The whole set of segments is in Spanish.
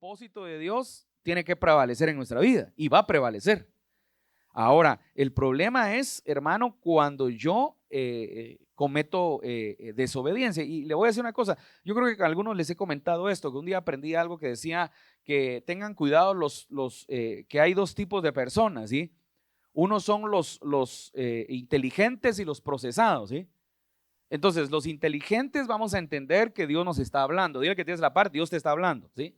propósito de Dios tiene que prevalecer en nuestra vida y va a prevalecer. Ahora, el problema es, hermano, cuando yo cometo desobediencia. Y le voy a decir una cosa, yo creo que a algunos les he comentado esto, que un día aprendí algo que decía que tengan cuidado que hay dos tipos de personas, ¿sí? Unos son los inteligentes y los procesados, ¿sí? Entonces, los inteligentes vamos a entender que Dios nos está hablando. Dile que tienes la parte, Dios te está hablando, ¿sí?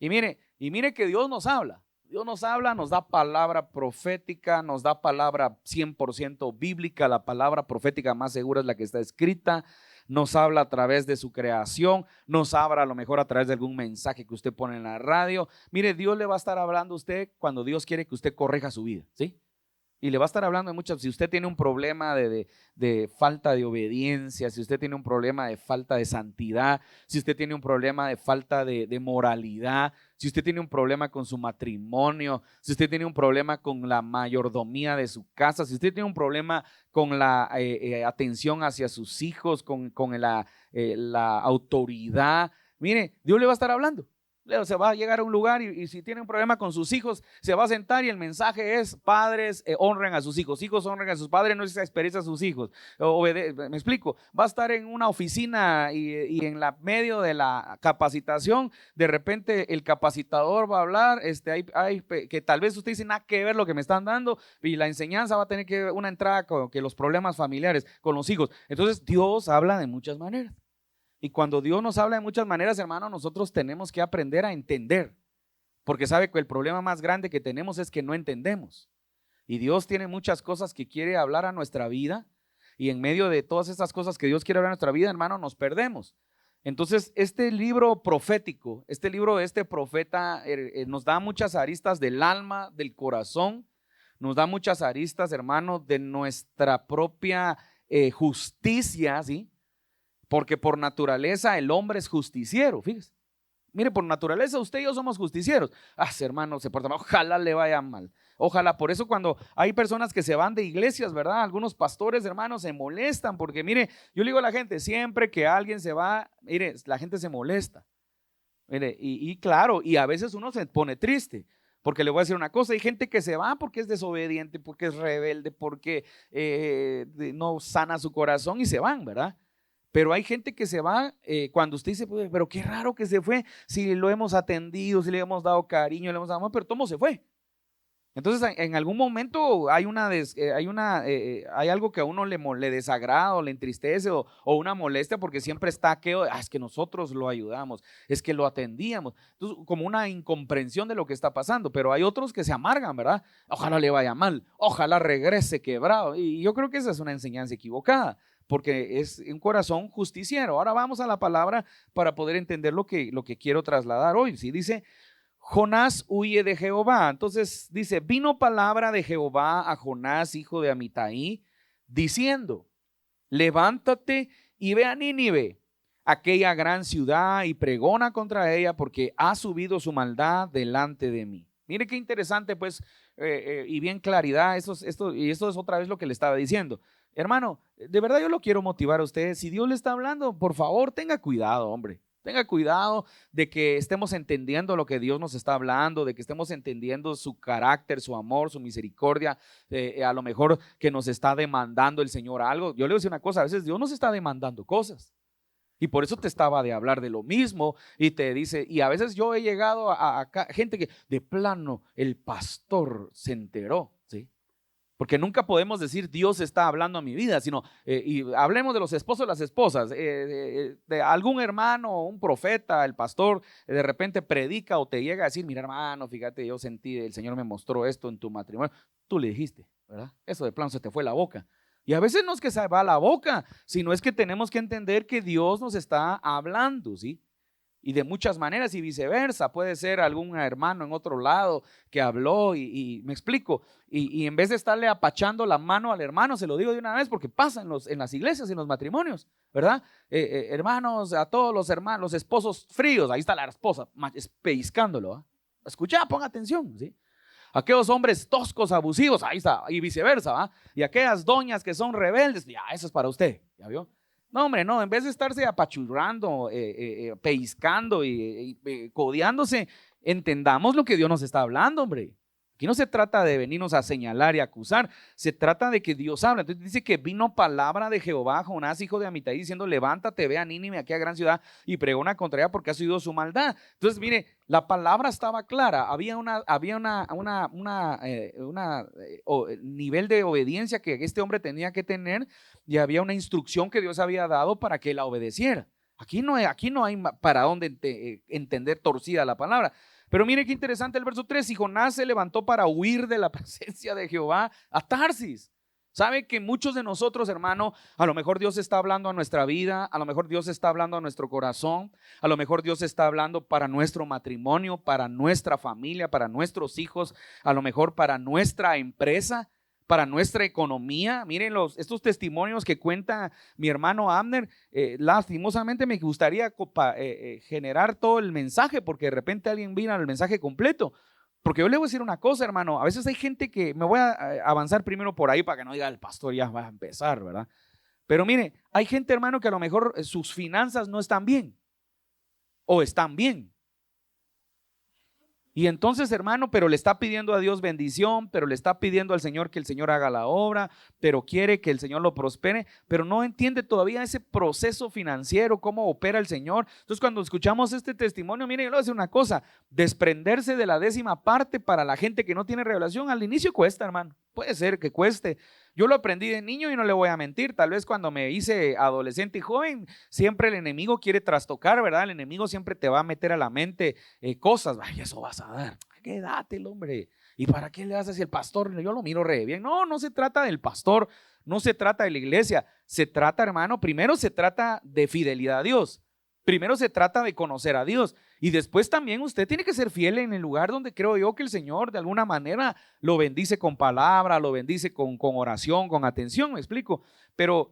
Y mire que Dios nos habla. Dios nos habla, nos da palabra profética, nos da palabra 100% bíblica. La palabra profética más segura es la que está escrita. Nos habla a través de su creación, nos habla a lo mejor a través de algún mensaje que usted pone en la radio. Mire, Dios le va a estar hablando a usted cuando Dios quiere que usted corrija su vida, ¿sí? Y le va a estar hablando de muchas. Si usted tiene un problema de falta de obediencia, si usted tiene un problema de falta de santidad, si usted tiene un problema de falta de moralidad, si usted tiene un problema con su matrimonio, si usted tiene un problema con la mayordomía de su casa, si usted tiene un problema con la atención hacia sus hijos, con la autoridad, mire, Dios le va a estar hablando. Se va a llegar a un lugar y si tiene un problema con sus hijos, se va a sentar y el mensaje es: padres honren a sus hijos, hijos honren a sus padres, no se expresa a sus hijos. Me explico, va a estar en una oficina y en la medio de la capacitación, de repente el capacitador va a hablar, que tal vez usted dice nada que ver lo que me están dando, y la enseñanza va a tener que una entrada con que los problemas familiares con los hijos. Entonces Dios habla de muchas maneras. Y cuando Dios nos habla de muchas maneras, hermano, nosotros tenemos que aprender a entender, porque sabe que el problema más grande que tenemos es que no entendemos. Y Dios tiene muchas cosas que quiere hablar a nuestra vida, y en medio de todas esas cosas que Dios quiere hablar a nuestra vida, hermano, nos perdemos. Entonces, este libro profético, este libro de este profeta nos da muchas aristas del alma, del corazón, nos da muchas aristas, hermano, de nuestra propia justicia, ¿sí? Porque por naturaleza el hombre es justiciero, fíjese. Mire, por naturaleza usted y yo somos justicieros. Hermano, se porta mal, ojalá le vaya mal. Ojalá, por eso cuando hay personas que se van de iglesias, ¿verdad? Algunos pastores, hermanos, se molestan porque, mire, yo le digo a la gente, siempre que alguien se va, mire, la gente se molesta. Mire, y claro, y a veces uno se pone triste. Porque le voy a decir una cosa, hay gente que se va porque es desobediente, porque es rebelde, porque no sana su corazón y se van, ¿verdad? Pero hay gente que se va cuando usted dice, pero qué raro que se fue, si lo hemos atendido, si le hemos dado cariño, le hemos dado amor, pero ¿cómo se fue? Entonces en algún momento hay algo que a uno le desagrada o le entristece o una molestia, porque siempre está aquello, es que nosotros lo ayudamos, es que lo atendíamos. Entonces, como una incomprensión de lo que está pasando, pero hay otros que se amargan, ¿verdad? Ojalá le vaya mal, ojalá regrese quebrado. Y yo creo que esa es una enseñanza equivocada, porque es un corazón justiciero. Ahora vamos a la palabra para poder entender lo que quiero trasladar hoy. ¿Sí? Dice, Jonás huye de Jehová. Entonces dice, vino palabra de Jehová a Jonás, hijo de Amitai, diciendo, levántate y ve a Nínive, aquella gran ciudad, y pregona contra ella, porque ha subido su maldad delante de mí. Mire qué interesante, pues, y bien claridad. Esto es otra vez lo que le estaba diciendo. Hermano, de verdad yo lo quiero motivar a usted. Si Dios le está hablando, por favor, tenga cuidado, hombre. Tenga cuidado de que estemos entendiendo lo que Dios nos está hablando, de que estemos entendiendo su carácter, su amor, su misericordia, a lo mejor que nos está demandando el Señor algo. Yo le voy a decir una cosa, a veces Dios nos está demandando cosas. Y por eso te estaba de hablar de lo mismo y te dice, y a veces yo he llegado a gente que de plano el pastor se enteró, ¿sí? Porque nunca podemos decir Dios está hablando a mi vida, sino y hablemos de los esposos y las esposas, de algún hermano, un profeta, el pastor, de repente predica o te llega a decir, mira hermano, fíjate, yo sentí, el Señor me mostró esto en tu matrimonio. Tú le dijiste, ¿verdad? Eso de plano se te fue la boca. Y a veces no es que se va la boca, sino es que tenemos que entender que Dios nos está hablando, ¿sí? Y de muchas maneras y viceversa. Puede ser algún hermano en otro lado que habló y me explico. Y en vez de estarle apachando la mano al hermano, se lo digo de una vez porque pasa en las iglesias y en los matrimonios, ¿verdad? Hermanos, a todos los hermanos, los esposos fríos, ahí está la esposa pellizcándolo, ¿eh? Escucha, ponga atención, ¿sí? Aquellos hombres toscos, abusivos, ahí está, y viceversa, ¿va? Y aquellas doñas que son rebeldes, ya, eso es para usted, ¿ya vio? No, hombre, no, en vez de estarse apachurrando, pellizcando y codeándose, entendamos lo que Dios nos está hablando, hombre. Aquí no se trata de venirnos a señalar y acusar, se trata de que Dios habla. Entonces dice que vino palabra de Jehová a Jonás, hijo de Amitai, diciendo: levántate, ve a Nínive, aquella gran ciudad, y pregona contra ella, porque ha sido su maldad. Entonces, mire, la palabra estaba clara, había nivel de obediencia que este hombre tenía que tener, y había una instrucción que Dios había dado para que la obedeciera. Aquí no hay para dónde entender torcida la palabra. Pero mire qué interesante el verso 3: y Jonás se levantó para huir de la presencia de Jehová a Tarsis. ¿Sabe que muchos de nosotros, hermano, a lo mejor Dios está hablando a nuestra vida, a lo mejor Dios está hablando a nuestro corazón, a lo mejor Dios está hablando para nuestro matrimonio, para nuestra familia, para nuestros hijos, a lo mejor para nuestra empresa, para nuestra economía? Miren estos testimonios que cuenta mi hermano Abner. Lastimosamente me gustaría generar todo el mensaje, porque de repente alguien vino al mensaje completo. Porque yo le voy a decir una cosa, hermano, a veces hay gente que, me voy a avanzar primero por ahí para que no diga el pastor ya va a empezar, ¿verdad? Pero mire, hay gente, hermano, que a lo mejor sus finanzas no están bien o están bien. Y entonces, hermano, pero le está pidiendo a Dios bendición, pero le está pidiendo al Señor que el Señor haga la obra, pero quiere que el Señor lo prospere, pero no entiende todavía ese proceso financiero, cómo opera el Señor. Entonces, cuando escuchamos este testimonio, mire, yo le voy a decir una cosa: desprenderse de la 10ª parte para la gente que no tiene revelación, al inicio cuesta, hermano. Puede ser que cueste. Yo lo aprendí de niño y no le voy a mentir. Tal vez cuando me hice adolescente y joven, siempre el enemigo quiere trastocar, ¿verdad? El enemigo siempre te va a meter a la mente cosas. Ay, eso vas a dar. Quédate, el hombre. ¿Y para qué le haces si el pastor? Yo lo miro re bien. No, no se trata del pastor, no se trata de la iglesia. Se trata, hermano, primero se trata de fidelidad a Dios. Primero se trata de conocer a Dios, y después también usted tiene que ser fiel en el lugar donde creo yo que el Señor de alguna manera lo bendice con palabra, lo bendice con oración, con atención, me explico. Pero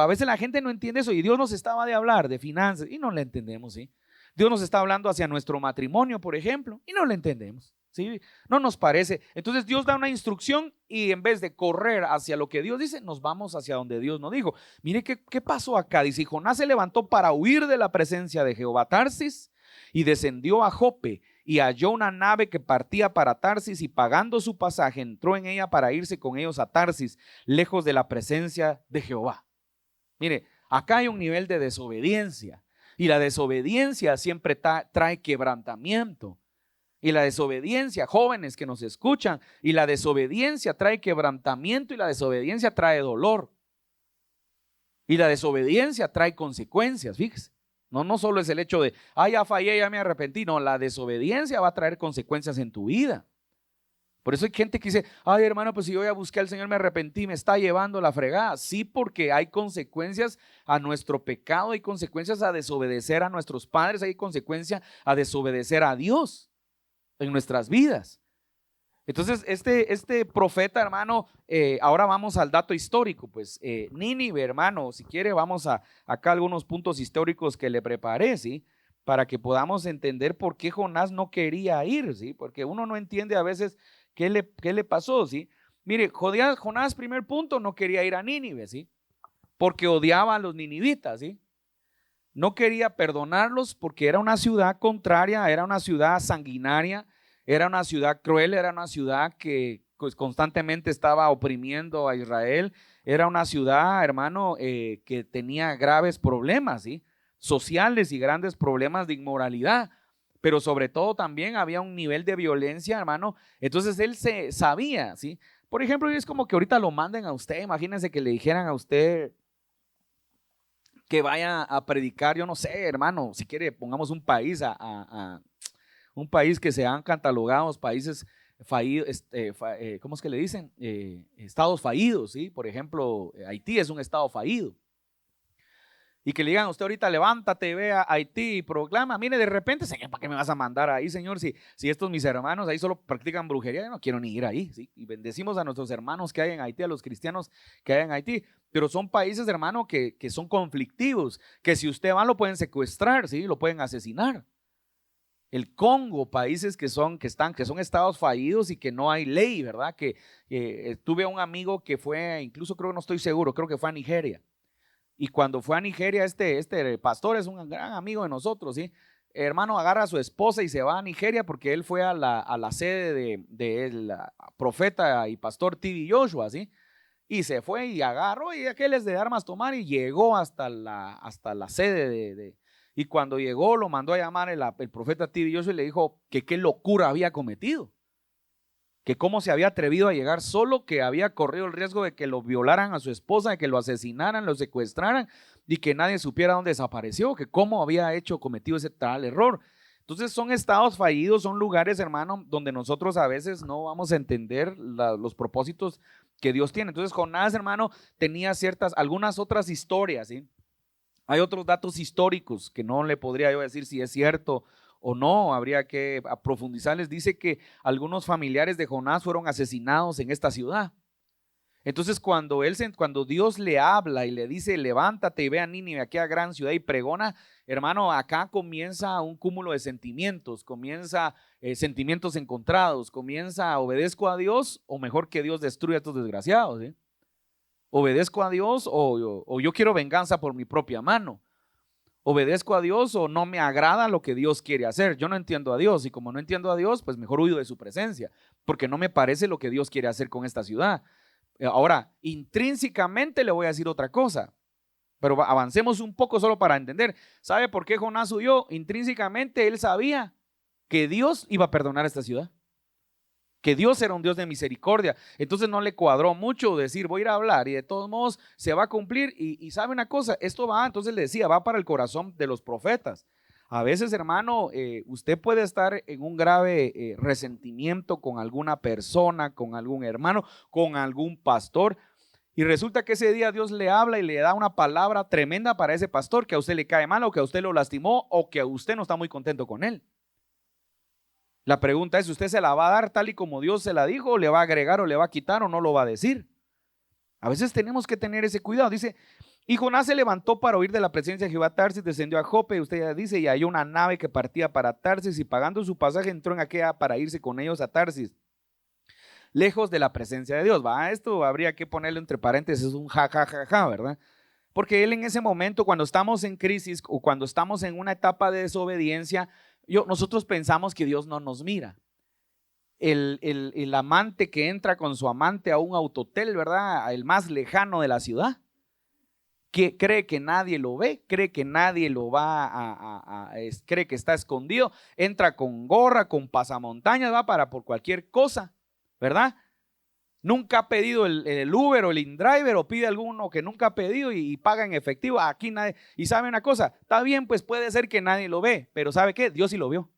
a veces la gente no entiende eso, y Dios nos estaba de hablar de finanzas y no le entendemos, ¿sí? Dios nos está hablando hacia nuestro matrimonio, por ejemplo, y no le entendemos, ¿sí? No nos parece. Entonces Dios da una instrucción, y en vez de correr hacia lo que Dios dice, nos vamos hacia donde Dios nos dijo. Mire qué pasó acá. Dice: Jonás se levantó para huir de la presencia de Jehová Tarsis, y descendió a Jope, y halló una nave que partía para Tarsis, y pagando su pasaje entró en ella para irse con ellos a Tarsis, lejos de la presencia de Jehová. Mire, acá hay un nivel de desobediencia, y la desobediencia siempre trae quebrantamiento. Y la desobediencia, jóvenes que nos escuchan, y la desobediencia trae quebrantamiento, y la desobediencia trae dolor, y la desobediencia trae consecuencias. Fíjese, no solo es el hecho de: ay, ya fallé, ya me arrepentí. No, la desobediencia va a traer consecuencias en tu vida. Por eso hay gente que dice: ay, hermano, pues si yo ya busqué al Señor, me arrepentí, me está llevando la fregada. Sí, porque hay consecuencias a nuestro pecado, hay consecuencias a desobedecer a nuestros padres, hay consecuencias a desobedecer a Dios en nuestras vidas. Entonces este profeta, hermano, ahora vamos al dato histórico. Pues Nínive, hermano, si quiere vamos acá algunos puntos históricos que le preparé, ¿sí? Para que podamos entender por qué Jonás no quería ir, ¿sí? Porque uno no entiende a veces qué le pasó, ¿sí? Mire, Jonás, primer punto, no quería ir a Nínive, ¿sí? Porque odiaba a los ninivitas, ¿sí? No quería perdonarlos porque era una ciudad contraria, era una ciudad sanguinaria, era una ciudad cruel, era una ciudad que pues, constantemente estaba oprimiendo a Israel. Era una ciudad, hermano, que tenía graves problemas, ¿sí? Sociales, y grandes problemas de inmoralidad, pero sobre todo también había un nivel de violencia, hermano. Entonces él se sabía, ¿sí? Por ejemplo, es como que ahorita lo manden a usted. Imagínense que le dijeran a usted que vaya a predicar, yo no sé, hermano, si quiere pongamos un país un país que se han catalogado países fallidos, ¿cómo es que le dicen? Estados fallidos, ¿sí? Por ejemplo, Haití es un estado fallido. Y que le digan a usted ahorita: levántate, ve a Haití y proclama. Mire, de repente, Señor, ¿para qué me vas a mandar ahí, Señor? Si estos mis hermanos ahí solo practican brujería, yo no quiero ni ir ahí, ¿sí? Y bendecimos a nuestros hermanos que hay en Haití, a los cristianos que hay en Haití. Pero son países, hermano, que son conflictivos, que si usted va lo pueden secuestrar, ¿sí? Lo pueden asesinar. El Congo, países que son estados fallidos y que no hay ley, ¿verdad? Que tuve un amigo que fue, incluso creo, no estoy seguro, creo que fue a Nigeria. Y cuando fue a Nigeria, este pastor es un gran amigo de nosotros, ¿sí? Hermano, agarra a su esposa y se va a Nigeria porque él fue a la sede del profeta y pastor T.B. Joshua, ¿sí? Y se fue y agarró y aquel de armas tomar y llegó hasta la sede y cuando llegó lo mandó a llamar el profeta T.B. Joshua y le dijo que qué locura había cometido, que cómo se había atrevido a llegar solo, que había corrido el riesgo de que lo violaran a su esposa, de que lo asesinaran, lo secuestraran y que nadie supiera dónde desapareció, que cómo había cometido ese tal error. Entonces son estados fallidos, son lugares, hermano, donde nosotros a veces no vamos a entender los propósitos que Dios tiene. Entonces Jonás, hermano, tenía algunas otras historias, ¿sí? Hay otros datos históricos que no le podría yo decir si es cierto o no, habría que profundizar. Les dice que algunos familiares de Jonás fueron asesinados en esta ciudad. Entonces cuando Dios le habla y le dice levántate y ve a Nínive, aquella gran ciudad, y pregona, hermano, acá comienza un cúmulo de sentimientos, comienza sentimientos encontrados, comienza obedezco a Dios o mejor que Dios destruya a estos desgraciados, ¿sí? Obedezco a Dios o yo quiero venganza por mi propia mano. Obedezco a Dios o no me agrada lo que Dios quiere hacer. Yo no entiendo a Dios y como no entiendo a Dios, pues mejor huyo de su presencia porque no me parece lo que Dios quiere hacer con esta ciudad. Ahora, intrínsecamente le voy a decir otra cosa, pero avancemos un poco solo para entender. ¿Sabe por qué Jonás huyó? Intrínsecamente él sabía que Dios iba a perdonar a esta ciudad, que Dios era un Dios de misericordia. Entonces no le cuadró mucho decir voy a ir a hablar y de todos modos se va a cumplir. Y sabe una cosa, esto va, entonces le decía, va para el corazón de los profetas. A veces, hermano, usted puede estar en un grave resentimiento con alguna persona, con algún hermano, con algún pastor, y resulta que ese día Dios le habla y le da una palabra tremenda para ese pastor que a usted le cae mal o que a usted lo lastimó o que a usted no está muy contento con él. La pregunta es, ¿usted se la va a dar tal y como Dios se la dijo o le va a agregar o le va a quitar o no lo va a decir? A veces tenemos que tener ese cuidado. Dice, y Jonás se levantó para huir de la presencia de Jehová a Tarsis, descendió a Jope, usted ya dice, y halló una nave que partía para Tarsis y pagando su pasaje entró en aquella para irse con ellos a Tarsis, lejos de la presencia de Dios. Esto habría que ponerle entre paréntesis un ja, ja, ja, ja, ¿verdad? Porque él en ese momento, cuando estamos en crisis o cuando estamos en una etapa de desobediencia, nosotros pensamos que Dios no nos mira. El amante que entra con su amante a un autotel, ¿verdad? El más lejano de la ciudad, que cree que nadie lo ve, cree que nadie lo cree que está escondido, entra con gorra, con pasamontañas, va por cualquier cosa, ¿verdad? Nunca ha pedido el Uber o el InDriver o pide alguno que nunca ha pedido y paga en efectivo. Aquí nadie. Y sabe una cosa, está bien, pues puede ser que nadie lo ve, pero ¿sabe qué? Dios sí lo vio.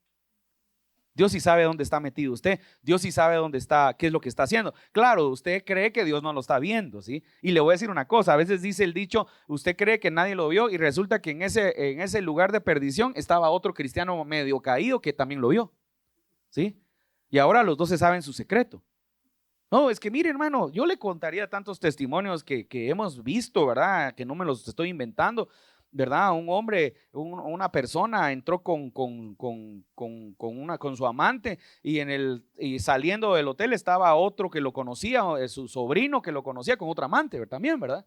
Dios sí sabe dónde está metido usted. Dios sí sabe dónde está, qué es lo que está haciendo. Claro, usted cree que Dios no lo está viendo, ¿sí? Y le voy a decir una cosa, a veces dice el dicho, usted cree que nadie lo vio y resulta que en ese lugar de perdición estaba otro cristiano medio caído que también lo vio, ¿sí? Y ahora los dos se saben su secreto. No, es que mire, hermano, yo le contaría tantos testimonios que hemos visto, ¿verdad? Que no me los estoy inventando, ¿verdad? Un hombre, una persona entró con su amante y saliendo del hotel estaba otro que lo conocía, su sobrino que lo conocía con otra amante también, ¿verdad?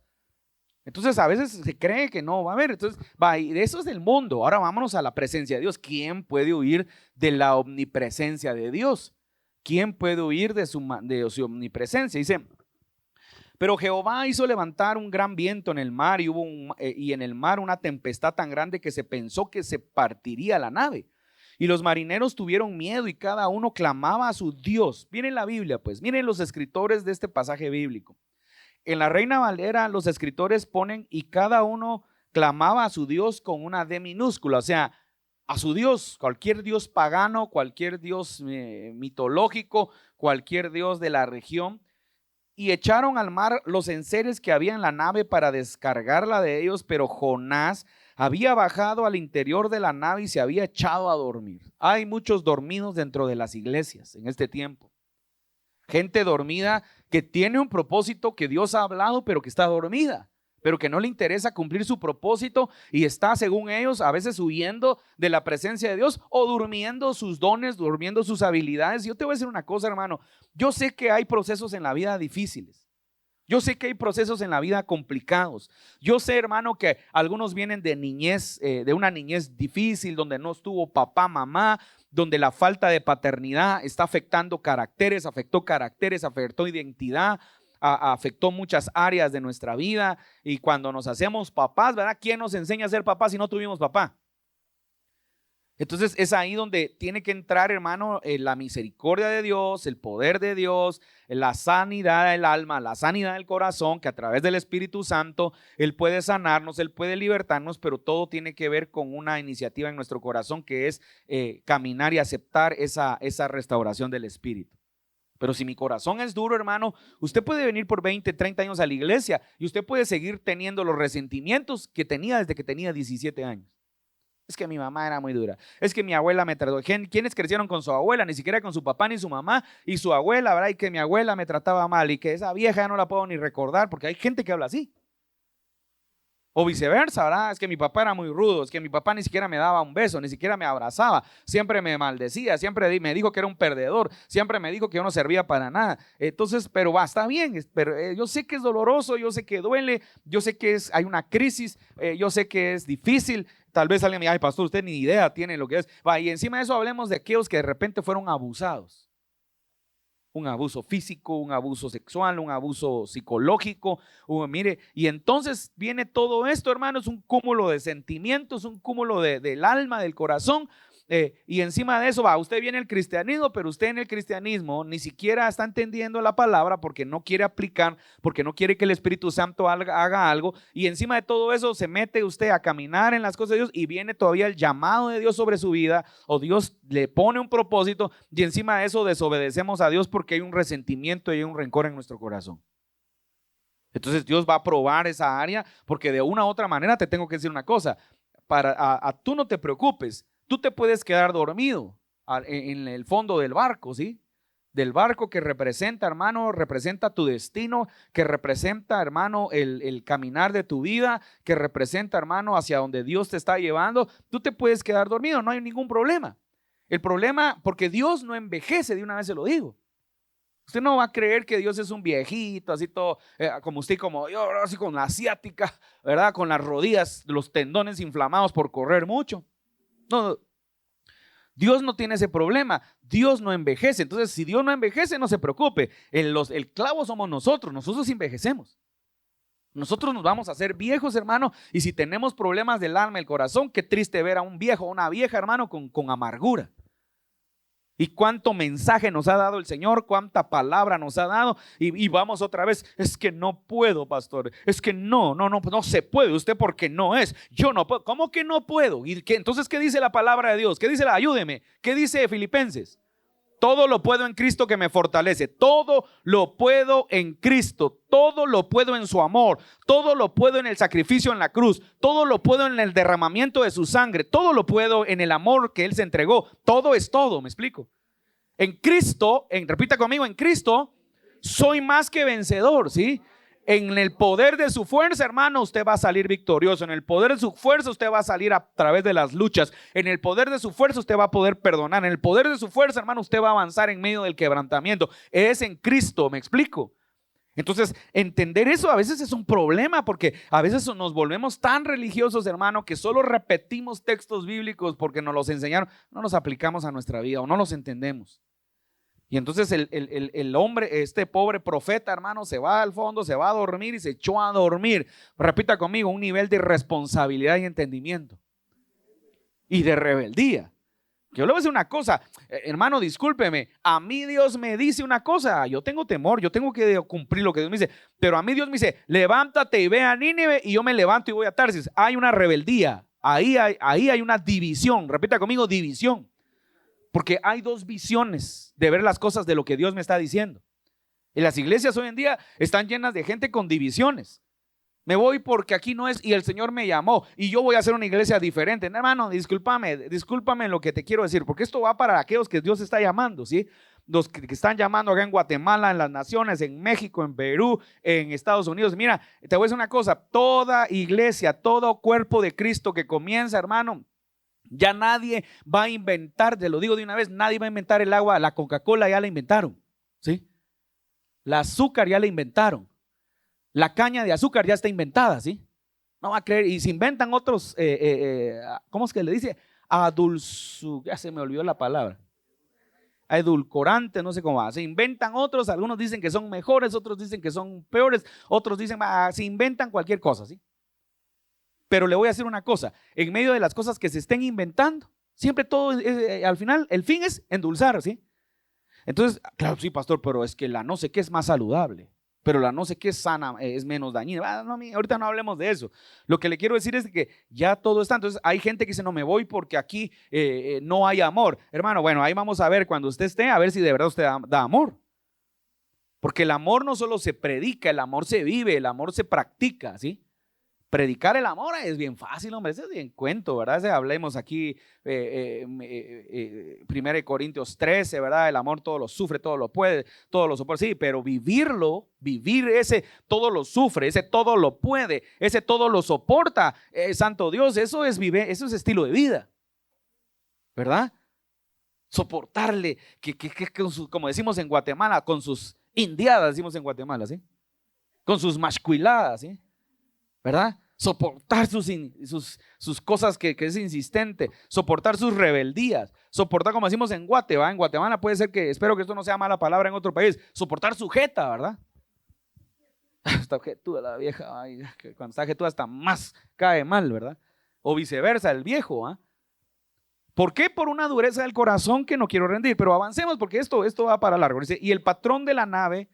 Entonces a veces se cree que no va a haber. Entonces, y de eso es del mundo. Ahora vámonos a la presencia de Dios. ¿Quién puede huir de la omnipresencia de Dios? ¿Quién puede huir de su omnipresencia? Dice, pero Jehová hizo levantar un gran viento en el mar y en el mar una tempestad tan grande que se pensó que se partiría la nave. Y los marineros tuvieron miedo y cada uno clamaba a su Dios. Miren la Biblia, pues, miren los escritores de este pasaje bíblico. En la Reina Valera los escritores ponen y cada uno clamaba a su Dios con una D minúscula, o sea, a su Dios, cualquier Dios pagano, cualquier Dios mitológico, cualquier Dios de la región, y echaron al mar los enseres que había en la nave para descargarla de ellos, pero Jonás había bajado al interior de la nave y se había echado a dormir. Hay muchos dormidos dentro de las iglesias en este tiempo. Gente dormida que tiene un propósito que Dios ha hablado, pero que está dormida, pero que no le interesa cumplir su propósito y está, según ellos, a veces huyendo de la presencia de Dios o durmiendo sus dones, durmiendo sus habilidades. Yo te voy a decir una cosa, hermano, yo sé que hay procesos en la vida difíciles. Yo sé que hay procesos en la vida complicados. Yo sé, hermano, que algunos vienen de niñez, de una niñez difícil, donde no estuvo papá, mamá, donde la falta de paternidad está afectando caracteres, afectó identidad, afectó muchas áreas de nuestra vida. Y cuando nos hacemos papás, ¿verdad? ¿Quién nos enseña a ser papás si no tuvimos papá? Entonces es ahí donde tiene que entrar, hermano, la misericordia de Dios, el poder de Dios, la sanidad del alma, la sanidad del corazón, que a través del Espíritu Santo Él puede sanarnos, Él puede libertarnos, pero todo tiene que ver con una iniciativa en nuestro corazón que es caminar y aceptar esa restauración del Espíritu. Pero si mi corazón es duro, hermano, usted puede venir por 20, 30 años a la iglesia y usted puede seguir teniendo los resentimientos que tenía desde que tenía 17 años. Es que mi mamá era muy dura. Es que mi abuela me trató. ¿Quiénes crecieron con su abuela? Ni siquiera con su papá ni su mamá y su abuela, ¿verdad? Y que mi abuela me trataba mal y que esa vieja ya no la puedo ni recordar, porque hay gente que habla así. O viceversa, ¿verdad? Es que mi papá era muy rudo, es que mi papá ni siquiera me daba un beso, ni siquiera me abrazaba, siempre me maldecía, siempre me dijo que era un perdedor, siempre me dijo que yo no servía para nada. Entonces, pero va, está bien, pero yo sé que es doloroso, yo sé que duele, yo sé que hay una crisis, yo sé que es difícil. Tal vez alguien me diga, ay, pastor, usted ni idea tiene lo que es. Va, y encima de eso hablemos de aquellos que de repente fueron abusados. Un abuso físico, un abuso sexual, un abuso psicológico. Mire, y entonces viene todo esto, hermano, es un cúmulo de sentimientos, un cúmulo del alma, del corazón. Y encima de eso va, usted viene al cristianismo, pero usted en el cristianismo ni siquiera está entendiendo la palabra porque no quiere aplicar, porque no quiere que el Espíritu Santo haga algo. Y encima de todo eso se mete usted a caminar en las cosas de Dios y viene todavía el llamado de Dios sobre su vida, o Dios le pone un propósito y encima de eso desobedecemos a Dios porque hay un resentimiento y hay un rencor en nuestro corazón. Entonces Dios va a probar esa área porque de una u otra manera te tengo que decir una cosa, tú no te preocupes. Tú te puedes quedar dormido en el fondo del barco, ¿sí? Del barco que representa, hermano, representa tu destino, que representa, hermano, el caminar de tu vida, que representa, hermano, hacia donde Dios te está llevando. Tú te puedes quedar dormido, no hay ningún problema. El problema, porque Dios no envejece, de una vez se lo digo. Usted no va a creer que Dios es un viejito, así todo, como usted, como yo, así con la asiática, ¿verdad? Con las rodillas, los tendones inflamados por correr mucho. No, Dios no tiene ese problema, Dios no envejece. Entonces, si Dios no envejece, no se preocupe. El clavo somos nosotros envejecemos. Nosotros nos vamos a hacer viejos, hermano, y si tenemos problemas del alma, el corazón, qué triste ver a un viejo o una vieja, hermano, con amargura. Y cuánto mensaje nos ha dado el Señor, cuánta palabra nos ha dado, y vamos otra vez, es que no puedo, pastor, es que no se puede, usted porque no es, yo no puedo. ¿Cómo que no puedo? ¿Y qué? Entonces, ¿qué dice la palabra de Dios? ¿Qué dice ayúdeme? ¿Qué dice Filipenses? Todo lo puedo en Cristo que me fortalece. Todo lo puedo en Cristo. Todo lo puedo en su amor. Todo lo puedo en el sacrificio en la cruz. Todo lo puedo en el derramamiento de su sangre. Todo lo puedo en el amor que Él se entregó. Todo es todo, ¿me explico? En Cristo, repita conmigo, en Cristo soy más que vencedor, ¿sí? En el poder de su fuerza, hermano, usted va a salir victorioso. En el poder de su fuerza usted va a salir a través de las luchas. En el poder de su fuerza usted va a poder perdonar. En el poder de su fuerza, hermano, usted va a avanzar en medio del quebrantamiento. Es en Cristo, ¿me explico? Entonces, entender eso a veces es un problema porque a veces nos volvemos tan religiosos, hermano, que solo repetimos textos bíblicos porque nos los enseñaron. No los aplicamos a nuestra vida o no los entendemos. Y entonces el hombre, este pobre profeta, hermano, se va al fondo, se va a dormir y se echó a dormir. Repita conmigo, un nivel de irresponsabilidad y entendimiento y de rebeldía. Yo le voy a decir una cosa, hermano, discúlpeme, a mí Dios me dice una cosa, yo tengo temor, yo tengo que cumplir lo que Dios me dice, pero a mí Dios me dice, levántate y ve a Nínive, y yo me levanto y voy a Tarsis. Hay una rebeldía, ahí hay una división. Repita conmigo, división. Porque hay dos visiones de ver las cosas de lo que Dios me está diciendo. En las iglesias hoy en día están llenas de gente con divisiones. Me voy porque aquí no es y el Señor me llamó y yo voy a hacer una iglesia diferente. No, hermano, discúlpame lo que te quiero decir, porque esto va para aquellos que Dios está llamando, ¿sí? Los que están llamando acá en Guatemala, en las naciones, en México, en Perú, en Estados Unidos. Mira, te voy a decir una cosa, toda iglesia, todo cuerpo de Cristo que comienza, hermano, ya nadie va a inventar, te lo digo de una vez, nadie va a inventar el agua, la Coca-Cola ya la inventaron, ¿sí? La azúcar ya la inventaron. La caña de azúcar ya está inventada, ¿sí? No va a creer. Y se inventan otros, ¿cómo es que le dice? Ya se me olvidó la palabra. Edulcorante, no sé cómo va. Se inventan otros, algunos dicen que son mejores, otros dicen que son peores, otros dicen, se inventan cualquier cosa, ¿sí? Pero le voy a decir una cosa, en medio de las cosas que se estén inventando, siempre todo, al final, el fin es endulzar, ¿sí? Entonces, claro, sí, pastor, pero es que la no sé qué es más saludable, pero la no sé qué es sana, es menos dañina. No, ahorita no hablemos de eso. Lo que le quiero decir es que ya todo está. Entonces, hay gente que dice, no me voy porque aquí no hay amor. Hermano, bueno, ahí vamos a ver cuando usted esté, a ver si de verdad usted da amor. Porque el amor no solo se predica, el amor se vive, el amor se practica, ¿sí? Predicar el amor es bien fácil, hombre, ese es bien cuento, ¿verdad? Hablemos aquí, 1 Corintios 13, ¿verdad? El amor todo lo sufre, todo lo puede, todo lo soporta, sí, pero vivir ese todo lo sufre, ese todo lo puede, ese todo lo soporta, santo Dios, eso es estilo de vida, ¿verdad? Soportarle, como decimos en Guatemala, con sus indiadas, decimos en Guatemala, ¿sí? Con sus mascuiladas, ¿sí? ¿Verdad? Soportar sus cosas que es insistente, soportar sus rebeldías, soportar, como decimos en Guatemala, en Guatemala puede ser que, espero que esto no sea mala palabra en otro país, soportar su jeta, ¿verdad? Está jetuda la vieja, ay, cuando está jetuda hasta más cae mal, ¿verdad? O viceversa, el viejo, ¿ah? ¿Por qué? Por una dureza del corazón que no quiero rendir, pero avancemos porque esto va para largo. Dice, y el patrón de la nave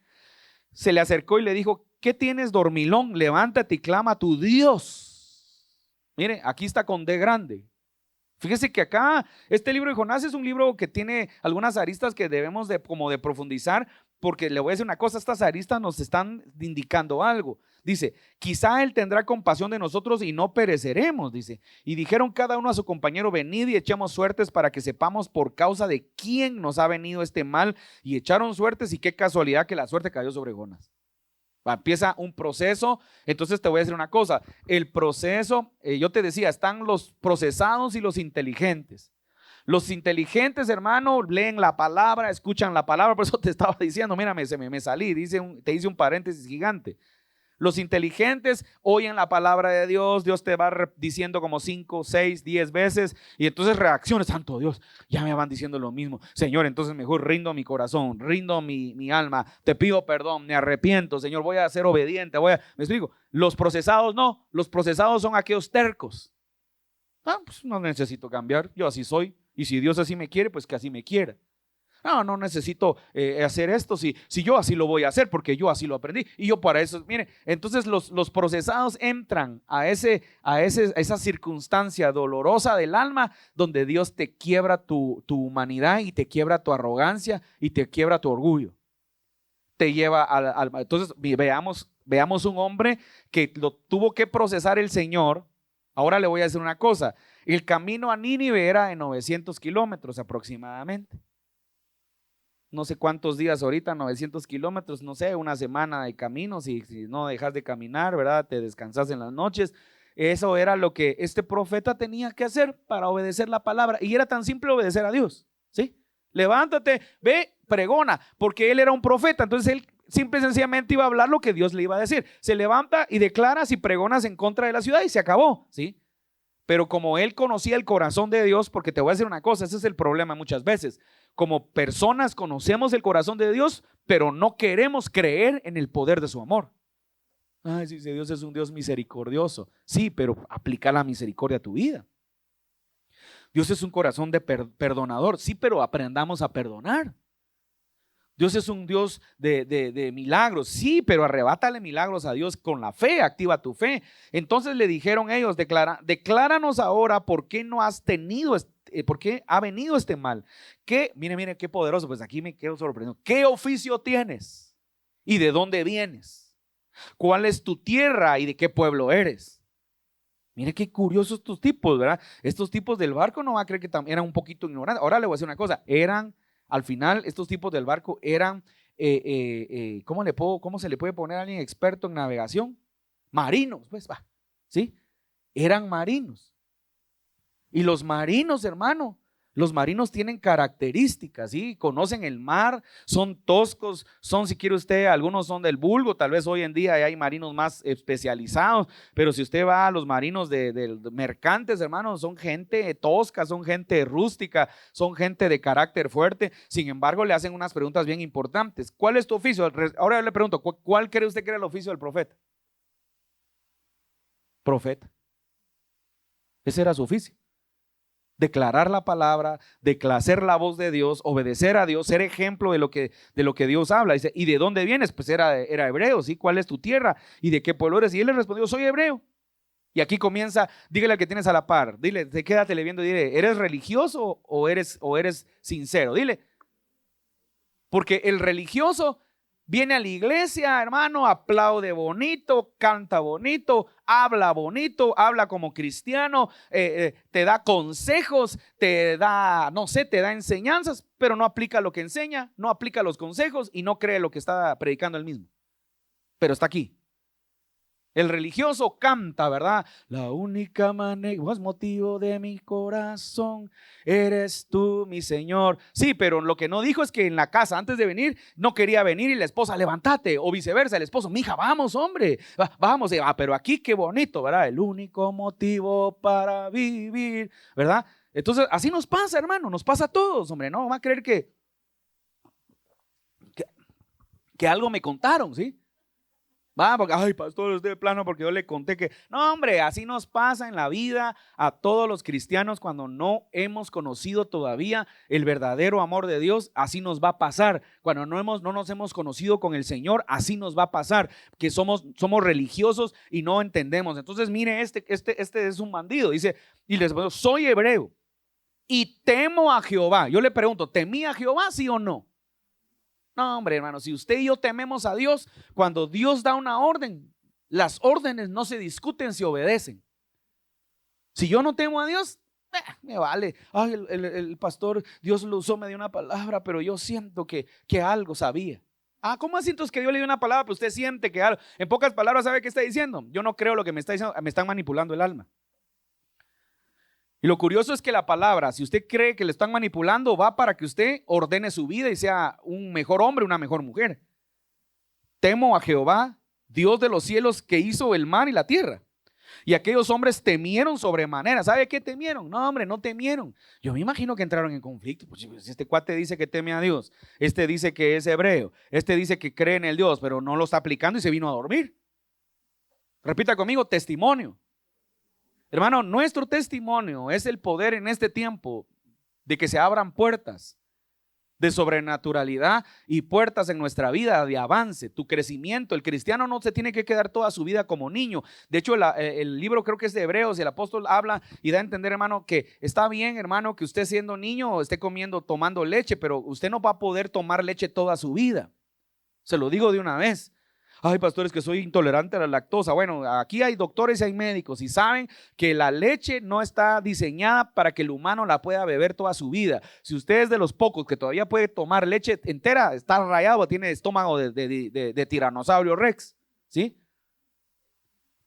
se le acercó y le dijo, ¿qué tienes, dormilón? Levántate y clama a tu Dios. Mire, aquí está con D grande. Fíjese que acá, este libro de Jonás es un libro que tiene algunas aristas que debemos de profundizar, porque le voy a decir una cosa, estas aristas nos están indicando algo. Dice, quizá él tendrá compasión de nosotros y no pereceremos, dice. Y dijeron cada uno a su compañero, venid y echemos suertes para que sepamos por causa de quién nos ha venido este mal. Y echaron suertes, y qué casualidad que la suerte cayó sobre Jonás. Empieza un proceso. Entonces te voy a decir una cosa, el proceso, yo te decía, están los procesados y los inteligentes. Los inteligentes, hermano, leen la palabra, escuchan la palabra. Por eso te estaba diciendo, mírame, me salí, te hice un paréntesis gigante. Los inteligentes oyen la palabra de Dios, Dios te va diciendo como 5, 6, 10 veces, y entonces reacciones, santo Dios, ya me van diciendo lo mismo, Señor, entonces mejor rindo mi corazón, rindo mi alma, te pido perdón, me arrepiento, Señor, voy a ser obediente, me explico. Los procesados no, los procesados son aquellos tercos. Pues no necesito cambiar, yo así soy, y si Dios así me quiere, pues que así me quiera. No necesito hacer esto, si yo así lo voy a hacer porque yo así lo aprendí y yo para eso, mire, entonces los procesados entran a esa circunstancia dolorosa del alma donde Dios te quiebra tu humanidad y te quiebra tu arrogancia y te quiebra tu orgullo. Te lleva entonces veamos un hombre que lo tuvo que procesar el Señor. Ahora le voy a decir una cosa, el camino a Nínive era de 900 kilómetros aproximadamente. No sé cuántos días ahorita, 900 kilómetros, no sé, una semana de camino, si no dejas de caminar, ¿verdad? Te descansas en las noches. Eso era lo que este profeta tenía que hacer para obedecer la palabra, y era tan simple obedecer a Dios, ¿sí? Levántate, ve, pregona, porque él era un profeta, entonces él simple y sencillamente iba a hablar lo que Dios le iba a decir. Se levanta y declaras y pregonas en contra de la ciudad y se acabó, ¿sí? Pero como él conocía el corazón de Dios, porque te voy a decir una cosa, ese es el problema muchas veces. Como personas conocemos el corazón de Dios, pero no queremos creer en el poder de su amor. Ay, sí, Dios es un Dios misericordioso. Sí, pero aplica la misericordia a tu vida. Dios es un corazón de perdonador. Sí, pero aprendamos a perdonar. Dios es un Dios de milagros, sí, pero arrebátale milagros a Dios con la fe, activa tu fe. Entonces le dijeron ellos, decláranos ahora por qué no has tenido, por qué ha venido este mal. Mire, qué poderoso, pues aquí me quedo sorprendido. ¿Qué oficio tienes? ¿Y de dónde vienes? ¿Cuál es tu tierra y de qué pueblo eres? Mire qué curiosos estos tipos, ¿verdad? Estos tipos del barco no va a creer que eran un poquito ignorantes. Ahora le voy a decir una cosa, al final, estos tipos del barco eran, ¿cómo se le puede poner a alguien experto en navegación? Marinos, pues, ¿sí? Eran marinos. Y los marinos, hermano, Los marinos tienen características, ¿sí? Conocen el mar, son toscos, son, si quiere usted, algunos son del vulgo, tal vez hoy en día hay marinos más especializados, pero si usted va a los marinos de mercantes, hermanos, son gente tosca, son gente rústica, son gente de carácter fuerte. Sin embargo, le hacen unas preguntas bien importantes. ¿Cuál es tu oficio? Ahora le pregunto, ¿cuál cree usted que era el oficio del profeta? Profeta. Ese era su oficio. Declarar la palabra, declarar la voz de Dios, obedecer a Dios, ser ejemplo de lo que Dios habla. Dice, ¿y de dónde vienes? Pues era hebreo, ¿sí? ¿Cuál es tu tierra? ¿Y de qué pueblo eres? Y él le respondió, soy hebreo. Y aquí comienza, dígale al que tienes a la par, dile, quédate viendo y dile, ¿eres religioso o eres sincero? Dile, porque el religioso viene a la iglesia, hermano, aplaude bonito, canta bonito, habla como cristiano, te da consejos, te da, no sé, te da enseñanzas, pero no aplica lo que enseña, no aplica los consejos y no cree lo que está predicando él mismo. Pero está aquí. El religioso canta, ¿verdad? La única manera, vos motivo de mi corazón, eres tú, mi Señor. Sí, pero lo que no dijo es que en la casa, antes de venir, no quería venir y la esposa, levántate, o viceversa, el esposo, mija, vamos, hombre, vamos, pero aquí qué bonito, ¿verdad? El único motivo para vivir, ¿verdad? Entonces, así nos pasa, hermano, nos pasa a todos, hombre, no va a creer que algo me contaron, ¿sí? Va, porque, ay, pastor, usted de plano, porque yo le conté que, no, hombre, así nos pasa en la vida a todos los cristianos cuando no hemos conocido todavía el verdadero amor de Dios. Así nos va a pasar cuando no nos hemos conocido con el Señor. Así nos va a pasar que somos religiosos y no entendemos. Entonces, mire, este es un bandido. Dice, y les digo, soy hebreo y temo a Jehová. Yo le pregunto, ¿temía a Jehová, sí o no? No, hombre, hermano, si usted y yo tememos a Dios, cuando Dios da una orden, las órdenes no se discuten, se obedecen. Si yo no temo a Dios, me vale. Ay, el pastor, Dios lo usó, me dio una palabra, pero yo siento que algo sabía. Ah, ¿cómo así entonces que Dios le dio una palabra, pero usted siente que algo? En pocas palabras, ¿sabe qué está diciendo? Yo no creo lo que me está diciendo, me están manipulando el alma. Y lo curioso es que la palabra, si usted cree que le están manipulando, va para que usted ordene su vida y sea un mejor hombre, una mejor mujer. Temo a Jehová, Dios de los cielos, que hizo el mar y la tierra. Y aquellos hombres temieron sobremanera. ¿Sabe qué temieron? No, hombre, no temieron. Yo me imagino que entraron en conflicto. Pues este cuate dice que teme a Dios, este dice que es hebreo, este dice que cree en el Dios, pero no lo está aplicando y se vino a dormir. Repita conmigo, testimonio. Hermano, nuestro testimonio es el poder en este tiempo de que se abran puertas de sobrenaturalidad y puertas en nuestra vida de avance, tu crecimiento. El cristiano no se tiene que quedar toda su vida como niño. De hecho, el libro creo que es de Hebreos y el apóstol habla y da a entender, hermano, que está bien, hermano, que usted siendo niño esté tomando leche, pero usted no va a poder tomar leche toda su vida. Se lo digo de una vez. Ay, pastores, que soy intolerante a la lactosa. Bueno, aquí hay doctores y hay médicos y saben que la leche no está diseñada para que el humano la pueda beber toda su vida. Si usted es de los pocos que todavía puede tomar leche entera, está rayado, tiene estómago de tiranosaurio rex, ¿sí?